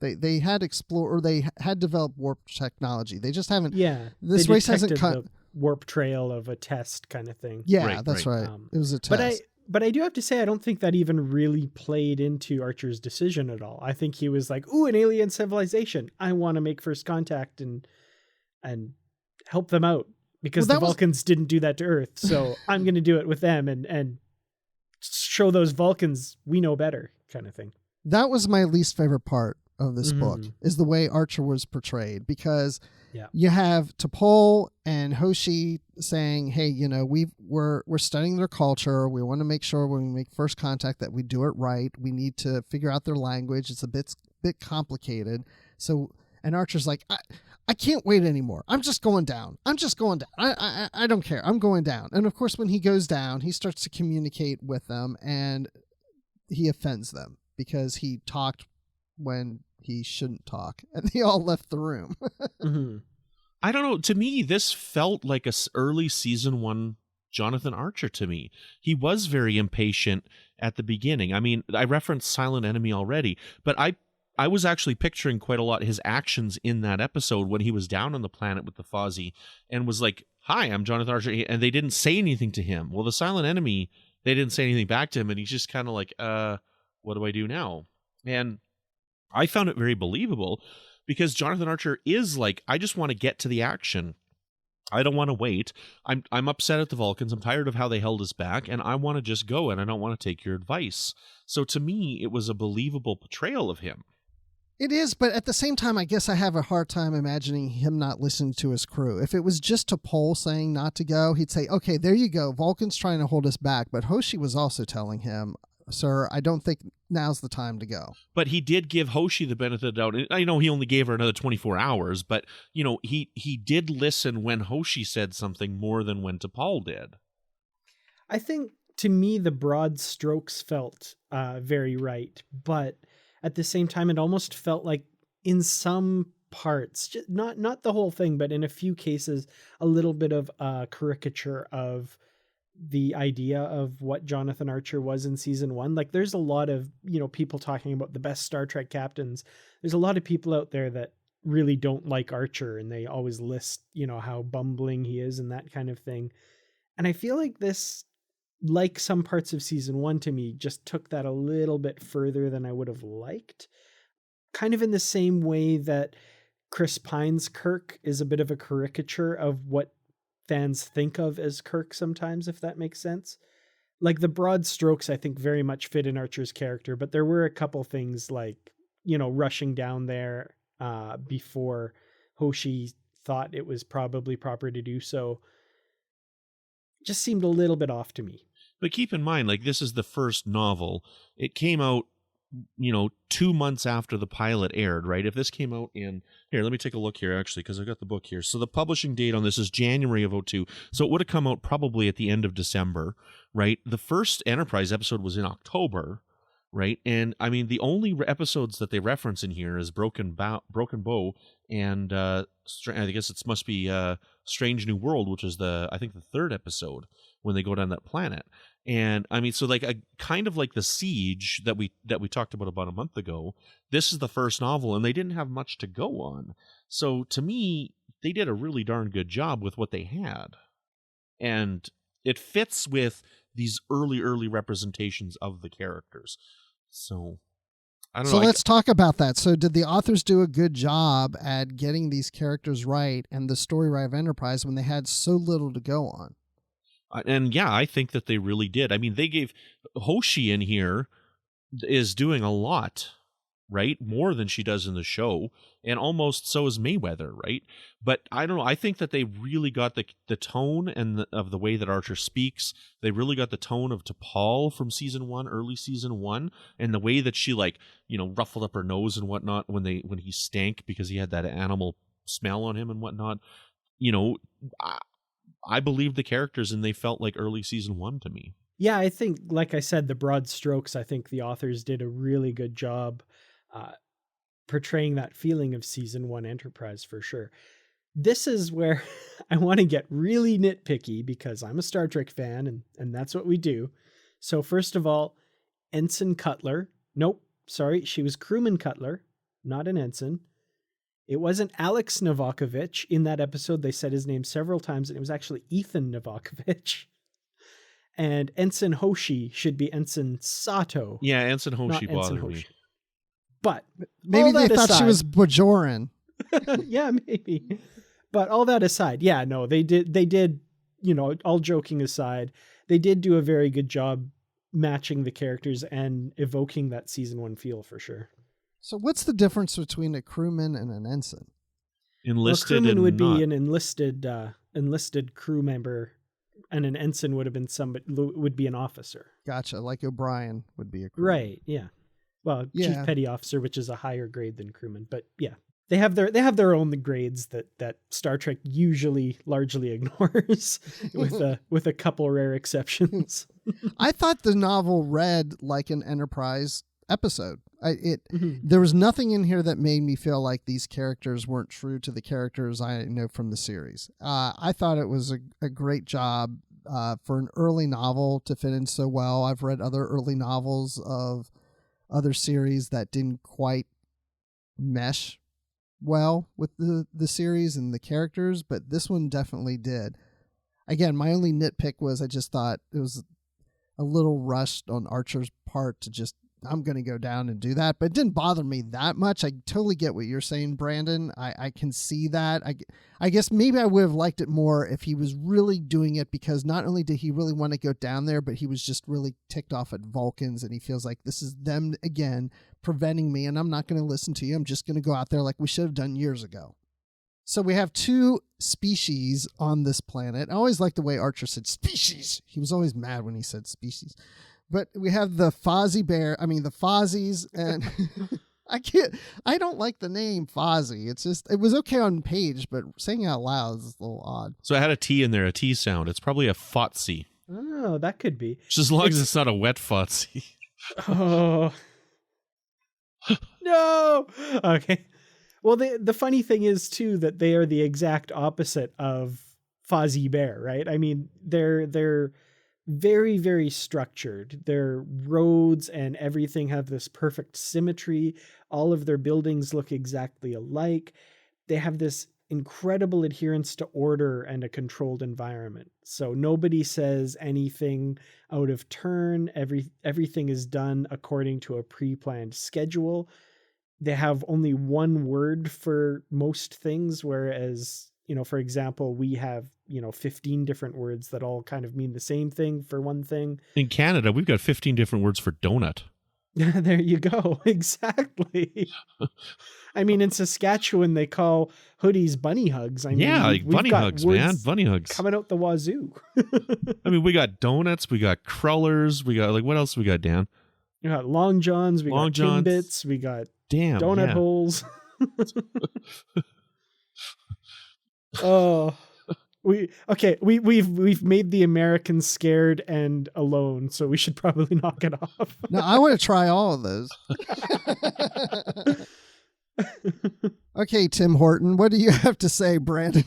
They had explored, or they had developed warp technology. They just haven't. Yeah, this race hasn't cut the warp trail of a test kind of thing. Yeah, that's right. It was a test. But I do have to say, I don't think that even really played into Archer's decision at all. I think he was like, "Ooh, an alien civilization! I want to make first contact and help them out because the Vulcans didn't do that to Earth, so I'm going to do it with them and show those Vulcans we know better," kind of thing. That was my least favorite part of this book, is the way Archer was portrayed, because you have T'Pol and Hoshi saying, "Hey, we're studying their culture. We want to make sure when we make first contact that we do it right. We need to figure out their language. It's a bit complicated." So, and Archer's like, I can't wait anymore. I'm just going down. I don't care. I'm going down. And of course, when he goes down, he starts to communicate with them, and he offends them because he talked when he shouldn't talk, and they all left the room. I don't know. To me, this felt like a early season 1 Jonathan Archer to me. He was very impatient at the beginning. I mean, I referenced Silent Enemy already, but I was actually picturing quite a lot his actions in that episode when he was down on the planet with the Fozzie and was like, "Hi, I'm Jonathan Archer," and they didn't say anything to him. Well, the Silent Enemy, they didn't say anything back to him, and he's just kind of like, what do I do now? And I found it very believable because Jonathan Archer is like, I just want to get to the action. I don't want to wait. I'm upset at the Vulcans. I'm tired of how they held us back, and I want to just go, and I don't want to take your advice. So to me, it was a believable portrayal of him. It is, but at the same time, I guess I have a hard time imagining him not listening to his crew. If it was just T'Pol saying not to go, he'd say, "Okay, there you go. Vulcan's trying to hold us back." But Hoshi was also telling him, "Sir, I don't think now's the time to go." But he did give Hoshi the benefit of the doubt. I know he only gave her another 24 hours, but he did listen when Hoshi said something more than when T'Pol did. I think, to me, the broad strokes felt very right, but at the same time, it almost felt like in some parts, just not the whole thing, but in a few cases, a little bit of a caricature of the idea of what Jonathan Archer was in season 1. Like, there's a lot of, people talking about the best Star Trek captains. There's a lot of people out there that really don't like Archer, and they always list, how bumbling he is and that kind of thing. And I feel like this, like some parts of season 1 to me, just took that a little bit further than I would have liked. Kind of in the same way that Chris Pine's Kirk is a bit of a caricature of what fans think of as Kirk sometimes, if that makes sense. Like, the broad strokes, I think, very much fit in Archer's character, but there were a couple things like, rushing down there before Hoshi thought it was probably proper to do so. Just seemed a little bit off to me. But keep in mind, like, this is the first novel. It came out, 2 months after the pilot aired, right? If this came out in... Here, let me take a look here, actually, because I've got the book here. So the publishing date on this is January of 2002. So it would have come out probably at the end of December, right? The first Enterprise episode was in October, right? And, I mean, the only episodes that they reference in here is Broken Bow and I guess it must be Strange New World, which is I think the third episode when they go down that planet. And I mean, so like a kind of like the Siege that we talked about a month ago. This is the first novel, and they didn't have much to go on. So to me, they did a really darn good job with what they had, and it fits with these early representations of the characters. So I don't know. So let's talk about that. So did the authors do a good job at getting these characters right and the story right of Enterprise when they had so little to go on? And yeah, I think that they really did. I mean, they gave Hoshi in here is doing a lot, right? More than she does in the show, and almost so is Mayweather, right? But I don't know. I think that they really got the tone of the way that Archer speaks. They really got the tone of T'Pol from season 1, early season 1, and the way that she ruffled up her nose and whatnot when he stank because he had that animal smell on him and whatnot. I believed the characters, and they felt like early season 1 to me. Yeah, I think, like I said, the broad strokes, I think the authors did a really good job portraying that feeling of season 1 Enterprise for sure. This is where I want to get really nitpicky because I'm a Star Trek fan and that's what we do. So first of all, Ensign Cutler. Nope, sorry, she was Crewman Cutler, not an ensign. It wasn't Alex Novakovich. In that episode, they said his name several times, and it was actually Ethan Novakovich. And Ensign Hoshi should be Ensign Sato. Yeah, Ensign Hoshi bothered me. But maybe they thought she was Bajoran. Yeah, maybe. But all that aside, yeah, no, they did, you know, all joking aside, they did do a very good job matching the characters and evoking that season 1 feel for sure. So what's the difference between a crewman and an ensign? Enlisted, well, a crewman would not. be an enlisted crew member, and an ensign would have been would be an officer. Gotcha, like O'Brien would be a crewman. Right, yeah. Well, Yeah. Chief Petty Officer, which is a higher grade than crewman, but yeah. They have their own grades that Star Trek usually largely ignores with a couple rare exceptions. I thought the novel read like an Enterprise episode. There was nothing in here that made me feel like these characters weren't true to the characters I know from the series. I thought it was a great job for an early novel to fit in so well. I've read other early novels of other series that didn't quite mesh well with the series and the characters, but this one definitely did. Again, my only nitpick was I just thought it was a little rushed on Archer's part to just, I'm going to go down and do that, but it didn't bother me that much. I totally get what you're saying, Brandon. I can see that. I guess maybe I would have liked it more if he was really doing it because not only did he really want to go down there, but he was just really ticked off at Vulcans and he feels like this is them again preventing me and I'm not going to listen to you. I'm just going to go out there like we should have done years ago. So we have 2 species on this planet. I always liked the way Archer said species. He was always mad when he said species. But we have the the Fozzies, and I don't like the name Fozzie. It was okay on page, but saying it out loud is a little odd. So I had a T in there, a T sound. It's probably a fotsy. Oh, that could be. Just as long as it's not a wet fotsy. Oh. No. Okay. Well, the funny thing is too that they are the exact opposite of Fozzie Bear, right? I mean, they're very, very structured. Their roads and everything have this perfect symmetry. All of their buildings look exactly alike. They have this incredible adherence to order and a controlled environment. So nobody says anything out of turn. Everything is done according to a pre-planned schedule. They have only one word for most things, whereas, for example, we have, 15 different words that all kind of mean the same thing for one thing. In Canada, we've got 15 different words for donut. There you go. Exactly. I mean, in Saskatchewan, they call hoodies bunny hugs. We've bunny hugs, man. Bunny hugs. Coming out the wazoo. I mean, we got donuts, we got crullers, we got, what else we got, Dan? We got long johns, we got Timbits, we got donut holes. Oh, we've made the Americans scared and alone, so we should probably knock it off. No, I want to try all of those. Okay, Tim Horton, what do you have to say, Brandon?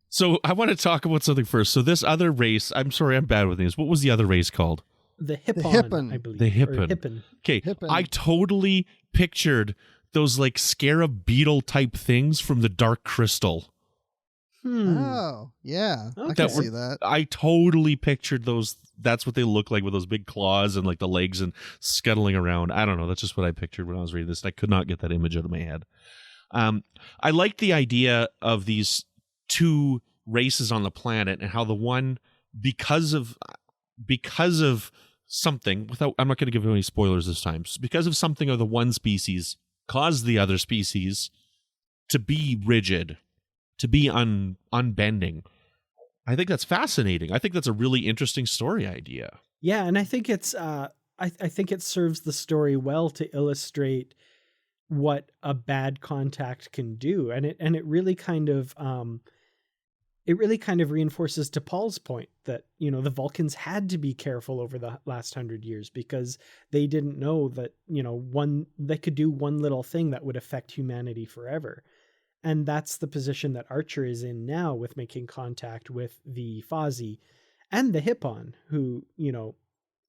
So I want to talk about something first. So this other race, I'm sorry, I'm bad with names. What was the other race called? The Hippon, I believe. The Hippon. Okay, I totally pictured those like scarab beetle type things from the Dark Crystal. Oh, yeah. Okay. I can see that. I totally pictured those. That's what they look like with those big claws and like the legs and scuttling around. I don't know. That's just what I pictured when I was reading this. I could not get that image out of my head. I like the idea of these 2 races on the planet and how the one, because of something, I'm not going to give any spoilers this time, because of something of the one species caused the other species to be rigid, to be unbending. I think that's fascinating. I think that's a really interesting story idea. Yeah, and I think it's I think it serves the story well to illustrate what a bad contact can do, and it really kind of it really kind of reinforces to Paul's point that, the Vulcans had to be careful over the last 100 years because they didn't know that, they could do one little thing that would affect humanity forever. And that's the position that Archer is in now with making contact with the Fozzie and the Hippon, who,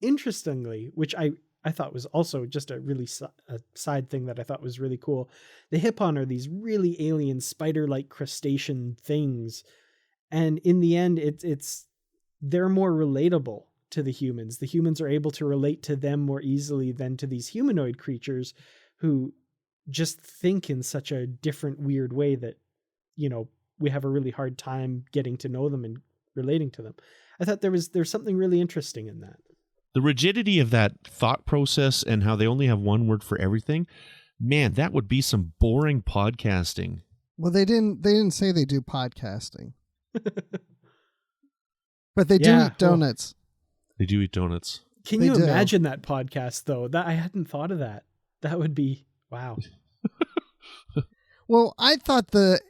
interestingly, which I thought was also just a really a side thing that I thought was really cool. The Hippon are these really alien spider-like crustacean things. And in the end, they're more relatable to the humans. The humans are able to relate to them more easily than to these humanoid creatures who just think in such a different, weird way that, we have a really hard time getting to know them and relating to them. I thought there's something really interesting in that. The rigidity of that thought process and how they only have one word for everything, man, that would be some boring podcasting. Well, they didn't say they do podcasting. But they do eat donuts. They do eat donuts. Can you imagine that podcast, though? That I hadn't thought of that. That would be, wow. Well, I thought the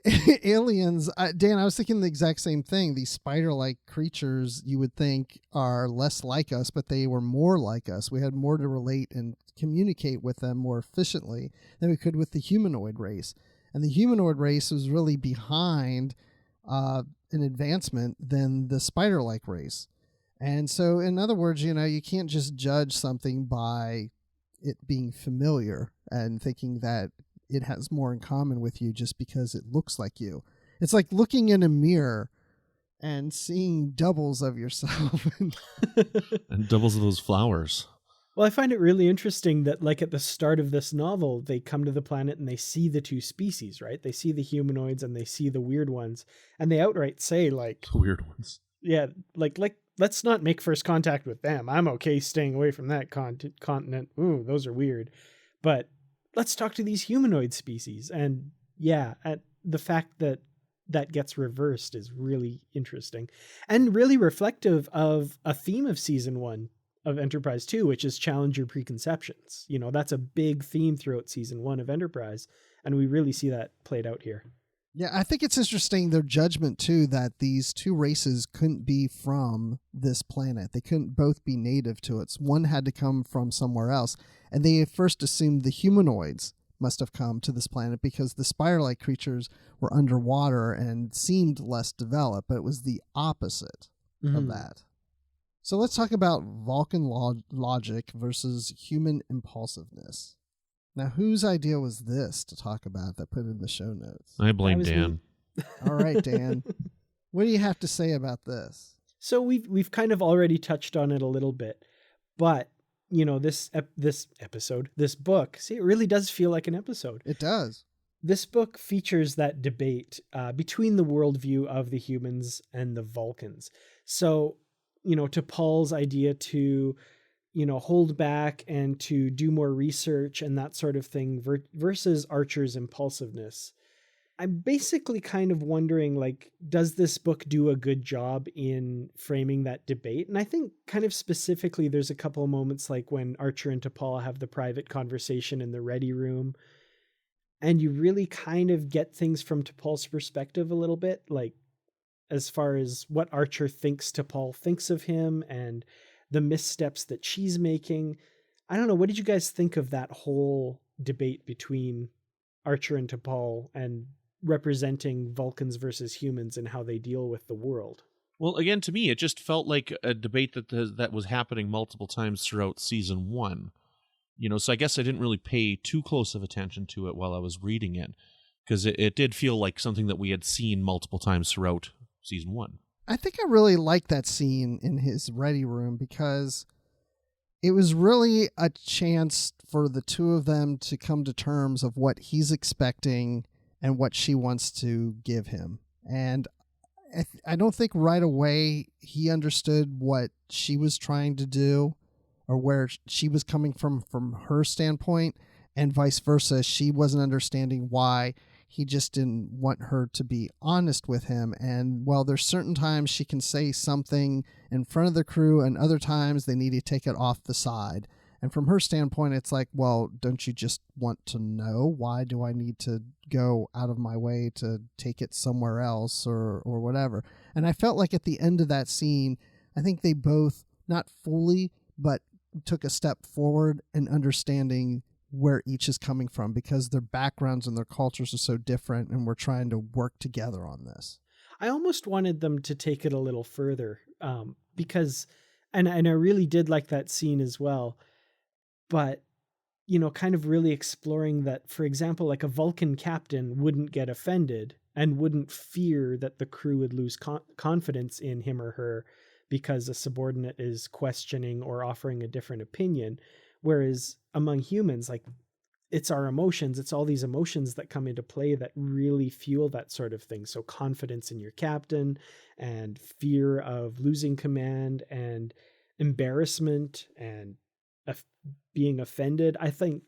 aliens, Dan, I was thinking the exact same thing. These spider-like creatures you would think are less like us, but they were more like us. We had more to relate and communicate with them more efficiently than we could with the humanoid race. And the humanoid race was really behind an advancement than the spider-like race. And so, in other words, you can't just judge something by it being familiar and thinking that it has more in common with you just because it looks like you. It's like looking in a mirror and seeing doubles of yourself. And doubles of those flowers. Well, I find it really interesting that, like, at the start of this novel, they come to the planet and they see the two species, right? They see the humanoids and they see the weird ones. And they outright say, like... The weird ones. Yeah, like let's not make first contact with them. I'm okay staying away from that continent. Ooh, those are weird. But let's talk to these humanoid species. And yeah, the fact that that gets reversed is really interesting and really reflective of a theme of season 1 of Enterprise 2, which is challenge your preconceptions. That's a big theme throughout season 1 of Enterprise. And we really see that played out here. Yeah, I think it's interesting, their judgment, too, that these two races couldn't be from this planet. They couldn't both be native to it. One had to come from somewhere else. And they at first assumed the humanoids must have come to this planet because the spider-like creatures were underwater and seemed less developed, but it was the opposite of that. So let's talk about Vulcan logic versus human impulsiveness. Now, whose idea was this to talk about that put in the show notes? I blame Dan. All right, Dan. What do you have to say about this? So we've kind of already touched on it a little bit, but this book, see, it really does feel like an episode. It does. This book features that debate between the worldview of the humans and the Vulcans. So, to Paul's idea to hold back and to do more research and that sort of thing versus Archer's impulsiveness. I'm basically kind of wondering, like, does this book do a good job in framing that debate? And I think kind of specifically, there's a couple of moments like when Archer and T'Pol have the private conversation in the ready room. And you really kind of get things from T'Pol's perspective a little bit, like as far as what Archer thinks T'Pol thinks of him and the missteps that she's making. I don't know. What did you guys think of that whole debate between Archer and T'Pol and representing Vulcans versus humans and how they deal with the world? Well, again, to me, it just felt like a debate that was happening multiple times throughout season 1. So I guess I didn't really pay too close of attention to it while I was reading it, because it did feel like something that we had seen multiple times throughout season 1. I think I really liked that scene in his ready room because it was really a chance for the two of them to come to terms of what he's expecting and what she wants to give him. And I don't think right away he understood what she was trying to do or where she was coming from her standpoint, and vice versa. She wasn't understanding why he just didn't want her to be honest with him. And while there's certain times she can say something in front of the crew and other times they need to take it off the side. And from her standpoint, it's like, well, don't you just want to know? Why do I need to go out of my way to take it somewhere else or whatever. And I felt like at the end of that scene, I think they both, not fully, but took a step forward in understanding where each is coming from, because their backgrounds and their cultures are so different, and we're trying to work together on this. I almost wanted them to take it a little further, because, and I really did like that scene as well, but, you know, kind of really exploring that, for example, like a Vulcan captain wouldn't get offended and wouldn't fear that the crew would lose confidence in him or her because a subordinate is questioning or offering a different opinion. Whereas among humans, like, it's our emotions, it's all these emotions that come into play that really fuel that sort of thing. So confidence in your captain, and fear of losing command, and embarrassment, and being offended. I think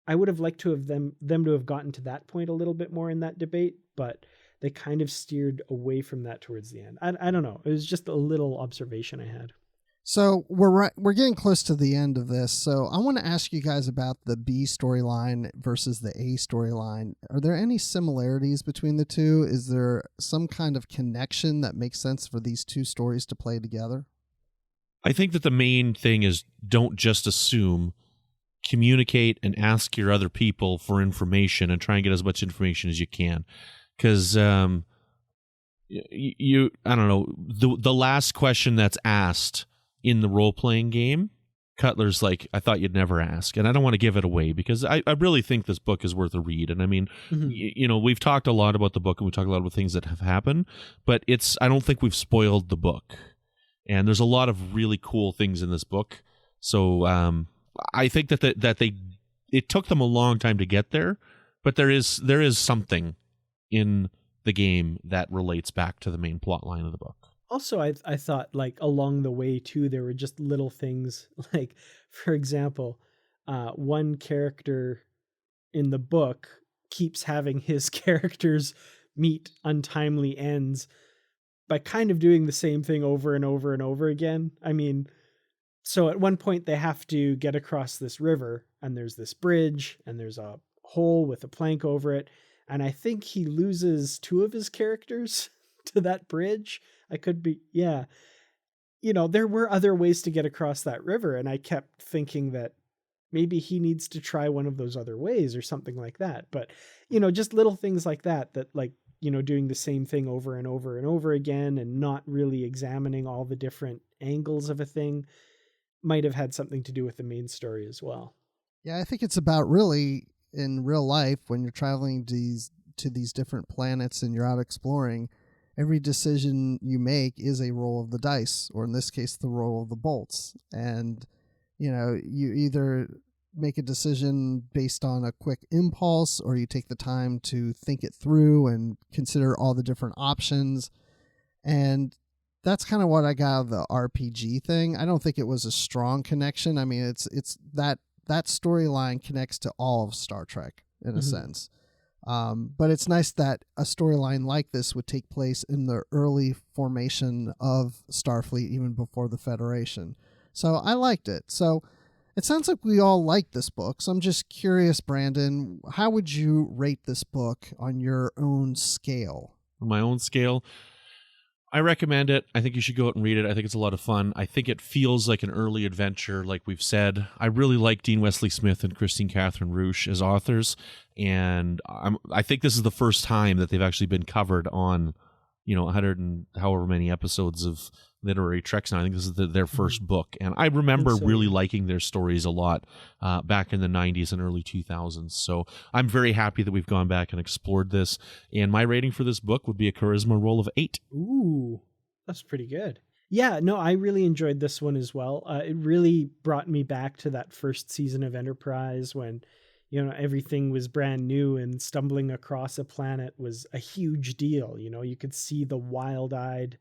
I would have liked to have them to have gotten to that point a little bit more in that debate, but they kind of steered away from that towards the end. I don't know. It was just a little observation I had. So we're getting close to the end of this. So I want to ask you guys about the B storyline versus the A storyline. Are there any similarities between the two? Is there some kind of connection that makes sense for these two stories to play together? I think that the main thing is, don't just assume, communicate and ask your other people for information and try and get as much information as you can. Because I don't know, the last question that's asked in the role-playing game, Cutler's like, I thought you'd never ask. And I don't want to give it away, because I really think this book is worth a read. And I mean, you know, we've talked a lot about the book, and we talked a lot about things that have happened, but I don't think we've spoiled the book. And there's a lot of really cool things in this book. So I think that it took them a long time to get there, but there is something in the game that relates back to the main plot line of the book. Also, I thought, like, along the way too, there were just little things, like, for example, one character in the book keeps having his characters meet untimely ends by kind of doing the same thing over and over and over again. I mean, so at one point they have to get across this river, and there's this bridge, and there's a hole with a plank over it, and I think he loses two of his characters to that bridge. I could be, yeah. You know, there were other ways to get across that river, and I kept thinking that maybe he needs to try one of those other ways or something like that. But, you know, just little things like that, like, you know, doing the same thing over and over and over again and not really examining all the different angles of a thing might have had something to do with the main story as well. Yeah, I think it's about, really, in real life, when you're traveling to these different planets and you're out exploring, every decision you make is a roll of the dice, or in this case, the roll of the bolts. And, you know, you either make a decision based on a quick impulse, or you take the time to think it through and consider all the different options. And that's kind of what I got out of the RPG thing. I don't think it was a strong connection. I mean, it's that storyline connects to all of Star Trek in a sense. But it's nice that a storyline like this would take place in the early formation of Starfleet, even before the Federation. So I liked it. So it sounds like we all like this book. So I'm just curious, Brandon, how would you rate this book on your own scale? On my own scale, I recommend it. I think you should go out and read it. I think it's a lot of fun. I think it feels like an early adventure, like we've said. I really like Dean Wesley Smith and Christine Catherine Roosh as authors, and I think this is the first time that they've actually been covered on, you know, 100 and however many episodes of Literary Treks now. I think this is their first book, and I remember really liking their stories a lot back in the 90s and early 2000s. So I'm very happy that we've gone back and explored this, and my rating for this book would be a charisma roll of 8. Ooh, that's pretty good. Yeah, no, I really enjoyed this one as well. It really brought me back to that first season of Enterprise when, you know, everything was brand new and stumbling across a planet was a huge deal. You know, you could see the wild-eyed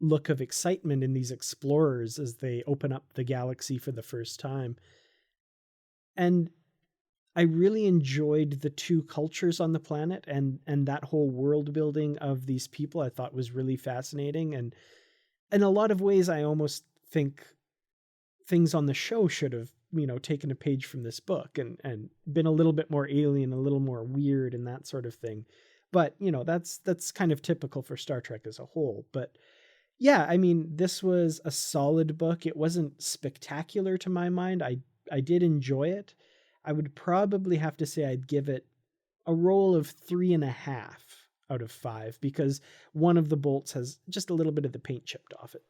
look of excitement in these explorers as they open up the galaxy for the first time. And I really enjoyed the two cultures on the planet, and that whole world building of these people I thought was really fascinating. And in a lot of ways, I almost think things on the show should have taken a page from this book and been a little bit more alien, a little more weird and that sort of thing. But, that's kind of typical for Star Trek as a whole. But yeah, I mean, this was a solid book. It wasn't spectacular to my mind. I did enjoy it. I would probably have to say I'd give it a roll of 3.5 out of 5 because one of the bolts has just a little bit of the paint chipped off it.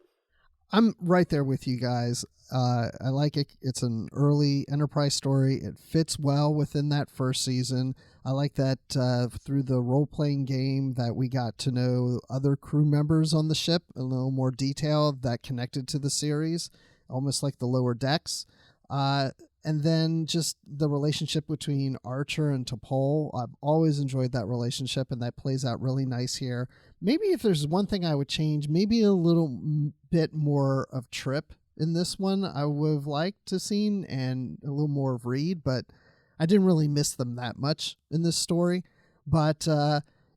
I'm right there with you guys. I like it. It's an early Enterprise story. It fits well within that first season. I like that through the role-playing game that we got to know other crew members on the ship, a little more detail that connected to the series, almost like the lower decks. And then just the relationship between Archer and T'Pol. I've always enjoyed that relationship, and that plays out really nice here. Maybe if there's one thing I would change, maybe a little bit more of Trip in this one I would have liked to seen, and a little more of Reed, but I didn't really miss them that much in this story. But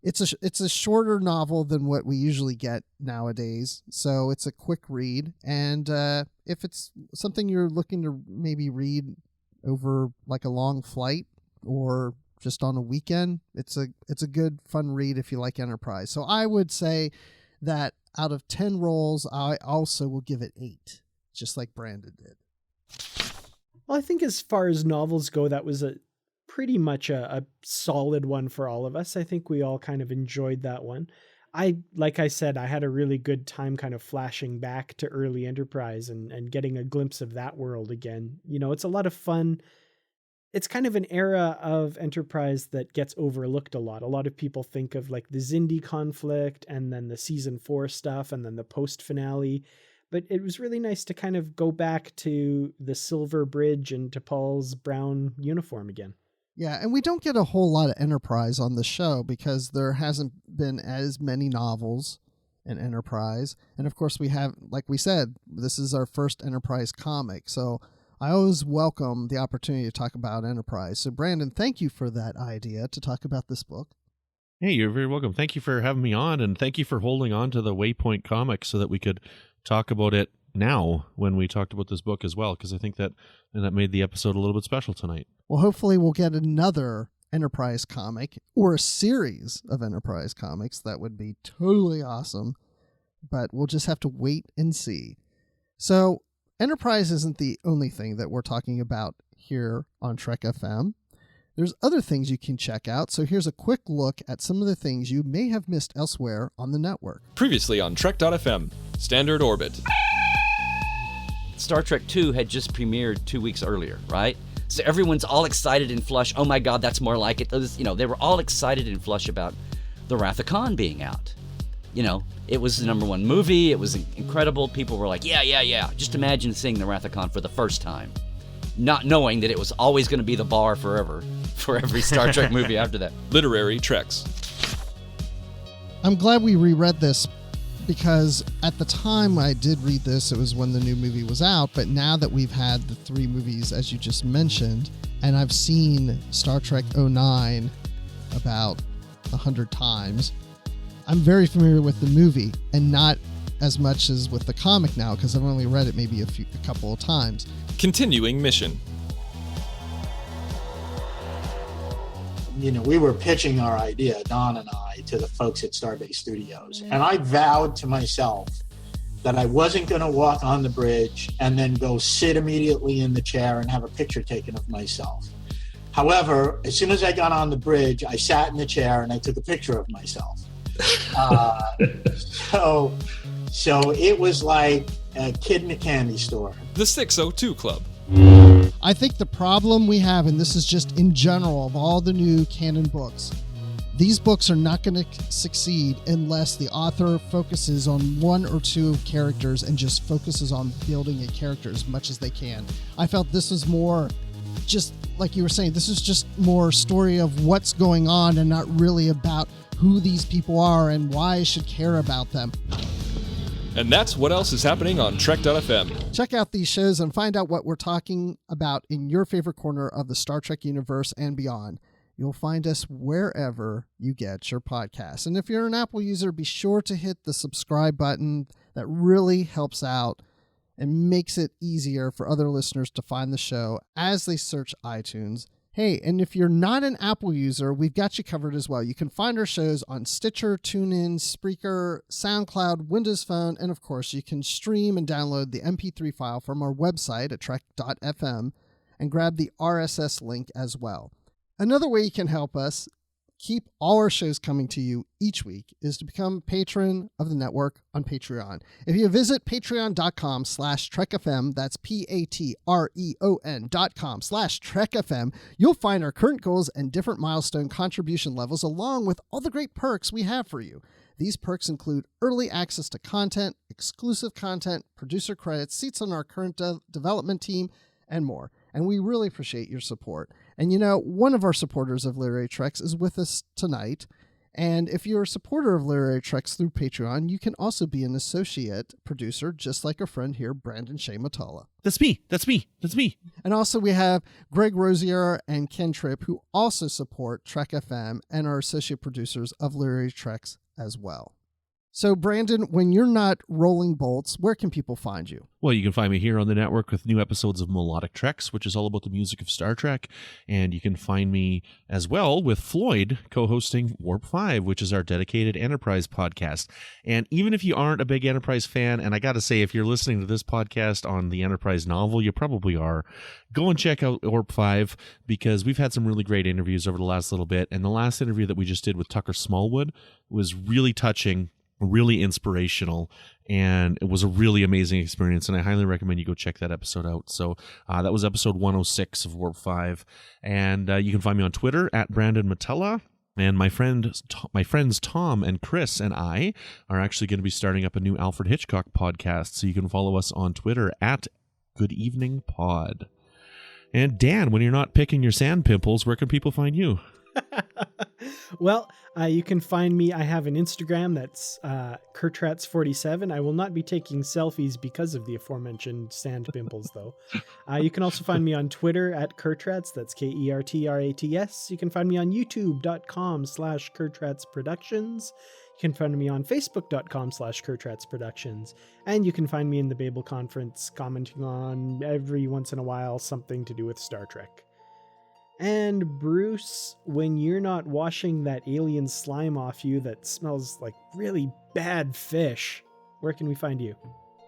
it's a shorter novel than what we usually get nowadays, so it's a quick read. And if it's something you're looking to maybe read over like a long flight or just on a weekend, it's a good fun read if you like Enterprise. So I would say that out of 10 rolls, I also will give it 8, just like Brandon did. Well, I think as far as novels go, that was pretty much a solid one for all of us. I think we all kind of enjoyed that one. Like I said, I had a really good time kind of flashing back to early Enterprise and getting a glimpse of that world again. It's a lot of fun. It's kind of an era of Enterprise that gets overlooked a lot. A lot of people think of like the Xindi conflict and then the season 4 stuff and then the post finale. But it was really nice to kind of go back to the silver bridge and T'Pol's brown uniform again. Yeah, and we don't get a whole lot of Enterprise on the show because there hasn't been as many novels in Enterprise. And of course we have, like we said, this is our first Enterprise comic. So I always welcome the opportunity to talk about Enterprise. So Brandon, thank you for that idea to talk about this book. Hey, you're very welcome. Thank you for having me on, and thank you for holding on to the Waypoint comic so that we could talk about it now when we talked about this book as well, because I think that made the episode a little bit special tonight. Well, hopefully we'll get another Enterprise comic or a series of Enterprise comics. That would be totally awesome, but we'll just have to wait and see. So Enterprise isn't the only thing that we're talking about here on Trek FM. There's other things you can check out, so here's a quick look at some of the things you may have missed elsewhere on the network. Previously on Trek.fm, Standard Orbit. Star Trek II had just premiered 2 weeks earlier, right? So everyone's all excited and flush. Oh my God, that's more like it. They were all excited and flush about The Wrath of Khan being out. It was the #1 movie. It was incredible. People were like, yeah. Just imagine seeing The Wrath of Khan for the first time, not knowing that it was always going to be the bar forever for every Star Trek movie after that. Literary Treks. I'm glad we reread this because at the time I did read this, it was when the new movie was out, but now that we've had the 3 movies, as you just mentioned, and I've seen Star Trek 09 about 100 times, I'm very familiar with the movie, and not as much as with the comic now, because I've only read it maybe a couple of times. Continuing mission. We were pitching our idea, Don and I, to the folks at Starbase Studios. And I vowed to myself that I wasn't going to walk on the bridge and then go sit immediately in the chair and have a picture taken of myself. However, as soon as I got on the bridge, I sat in the chair and I took a picture of myself. So it was like a kid in a candy store. The 602 Club. I think the problem we have, and this is just in general of all the new canon books, these books are not going to succeed unless the author focuses on 1 or 2 characters and just focuses on building a character as much as they can. I felt this was more, just like you were saying, this is just more story of what's going on and not really about who these people are and why I should care about them. And that's what else is happening on Trek.fm. Check out these shows and find out what we're talking about in your favorite corner of the Star Trek universe and beyond. You'll find us wherever you get your podcasts. And if you're an Apple user, be sure to hit the subscribe button. That really helps out and makes it easier for other listeners to find the show as they search iTunes. Hey, and if you're not an Apple user, we've got you covered as well. You can find our shows on Stitcher, TuneIn, Spreaker, SoundCloud, Windows Phone, and of course, you can stream and download the MP3 file from our website at trek.fm and grab the RSS link as well. Another way you can help us keep all our shows coming to you each week is to become a patron of the network on Patreon. If you visit patreon.com/trekfm, that's patreon.com/trekfm, you'll find our current goals and different milestone contribution levels along with all the great perks we have for you. These perks include early access to content, exclusive content, producer credits, seats on our current development team, and more. And we really appreciate your support. And you know, one of our supporters of Literary Treks is with us tonight. And if you're a supporter of Literary Treks through Patreon, you can also be an associate producer, just like our friend here, Brandon-Shea Mutala. That's me. And also we have Greg Rosier and Ken Tripp, who also support Trek FM and are associate producers of Literary Treks as well. So, Brandon, when you're not rolling bolts, where can people find you? Well, you can find me here on the network with new episodes of Melodic Treks, which is all about the music of Star Trek. And you can find me as well with Floyd co-hosting Warp 5, which is our dedicated Enterprise podcast. And even if you aren't a big Enterprise fan, and I got to say, if you're listening to this podcast on the Enterprise novel, you probably are, go and check out Warp 5 because we've had some really great interviews over the last little bit. And the last interview that we just did with Tucker Smallwood was really touching, really inspirational, and it was a really amazing experience, and I highly recommend you go check that episode out. So that was episode 106 of Warp 5, and you can find me on Twitter at Brandon Mutala, and my friends Tom and Chris and I are actually going to be starting up a new Alfred Hitchcock podcast, so you can follow us on Twitter at Good Evening Pod. And Dan, when you're not picking your sand pimples, where can people find you? Well, you can find me. I have an Instagram that's Kurtrats47. I will not be taking selfies because of the aforementioned sand pimples, though. You can also find me on Twitter at Kurtrats. That's Kertrats. You can find me on YouTube.com/KurtratsProductions. You can find me on Facebook.com/KurtratsProductions. And you can find me in the Babel Conference commenting on every once in a while something to do with Star Trek. And Bruce, when you're not washing that alien slime off you that smells like really bad fish, where can we find you?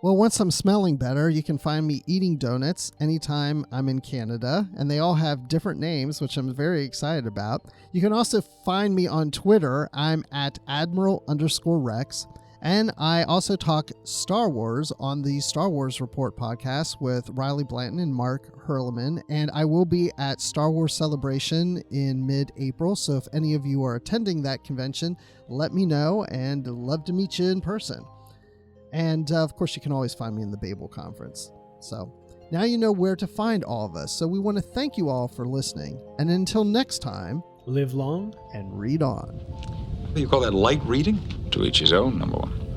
Well, once I'm smelling better, you can find me eating donuts anytime I'm in Canada, and they all have different names, which I'm very excited about. You can also find me on Twitter. I'm at Admiral_Rex. And I also talk Star Wars on the Star Wars Report podcast with Riley Blanton and Mark Hurleman. And I will be at Star Wars Celebration in mid-April. So if any of you are attending that convention, let me know, and love to meet you in person. And of course, you can always find me in the Babel Conference. So now you know where to find all of us. So we want to thank you all for listening. And until next time, live long and read on. What do you call that, light reading? To each his own, number one.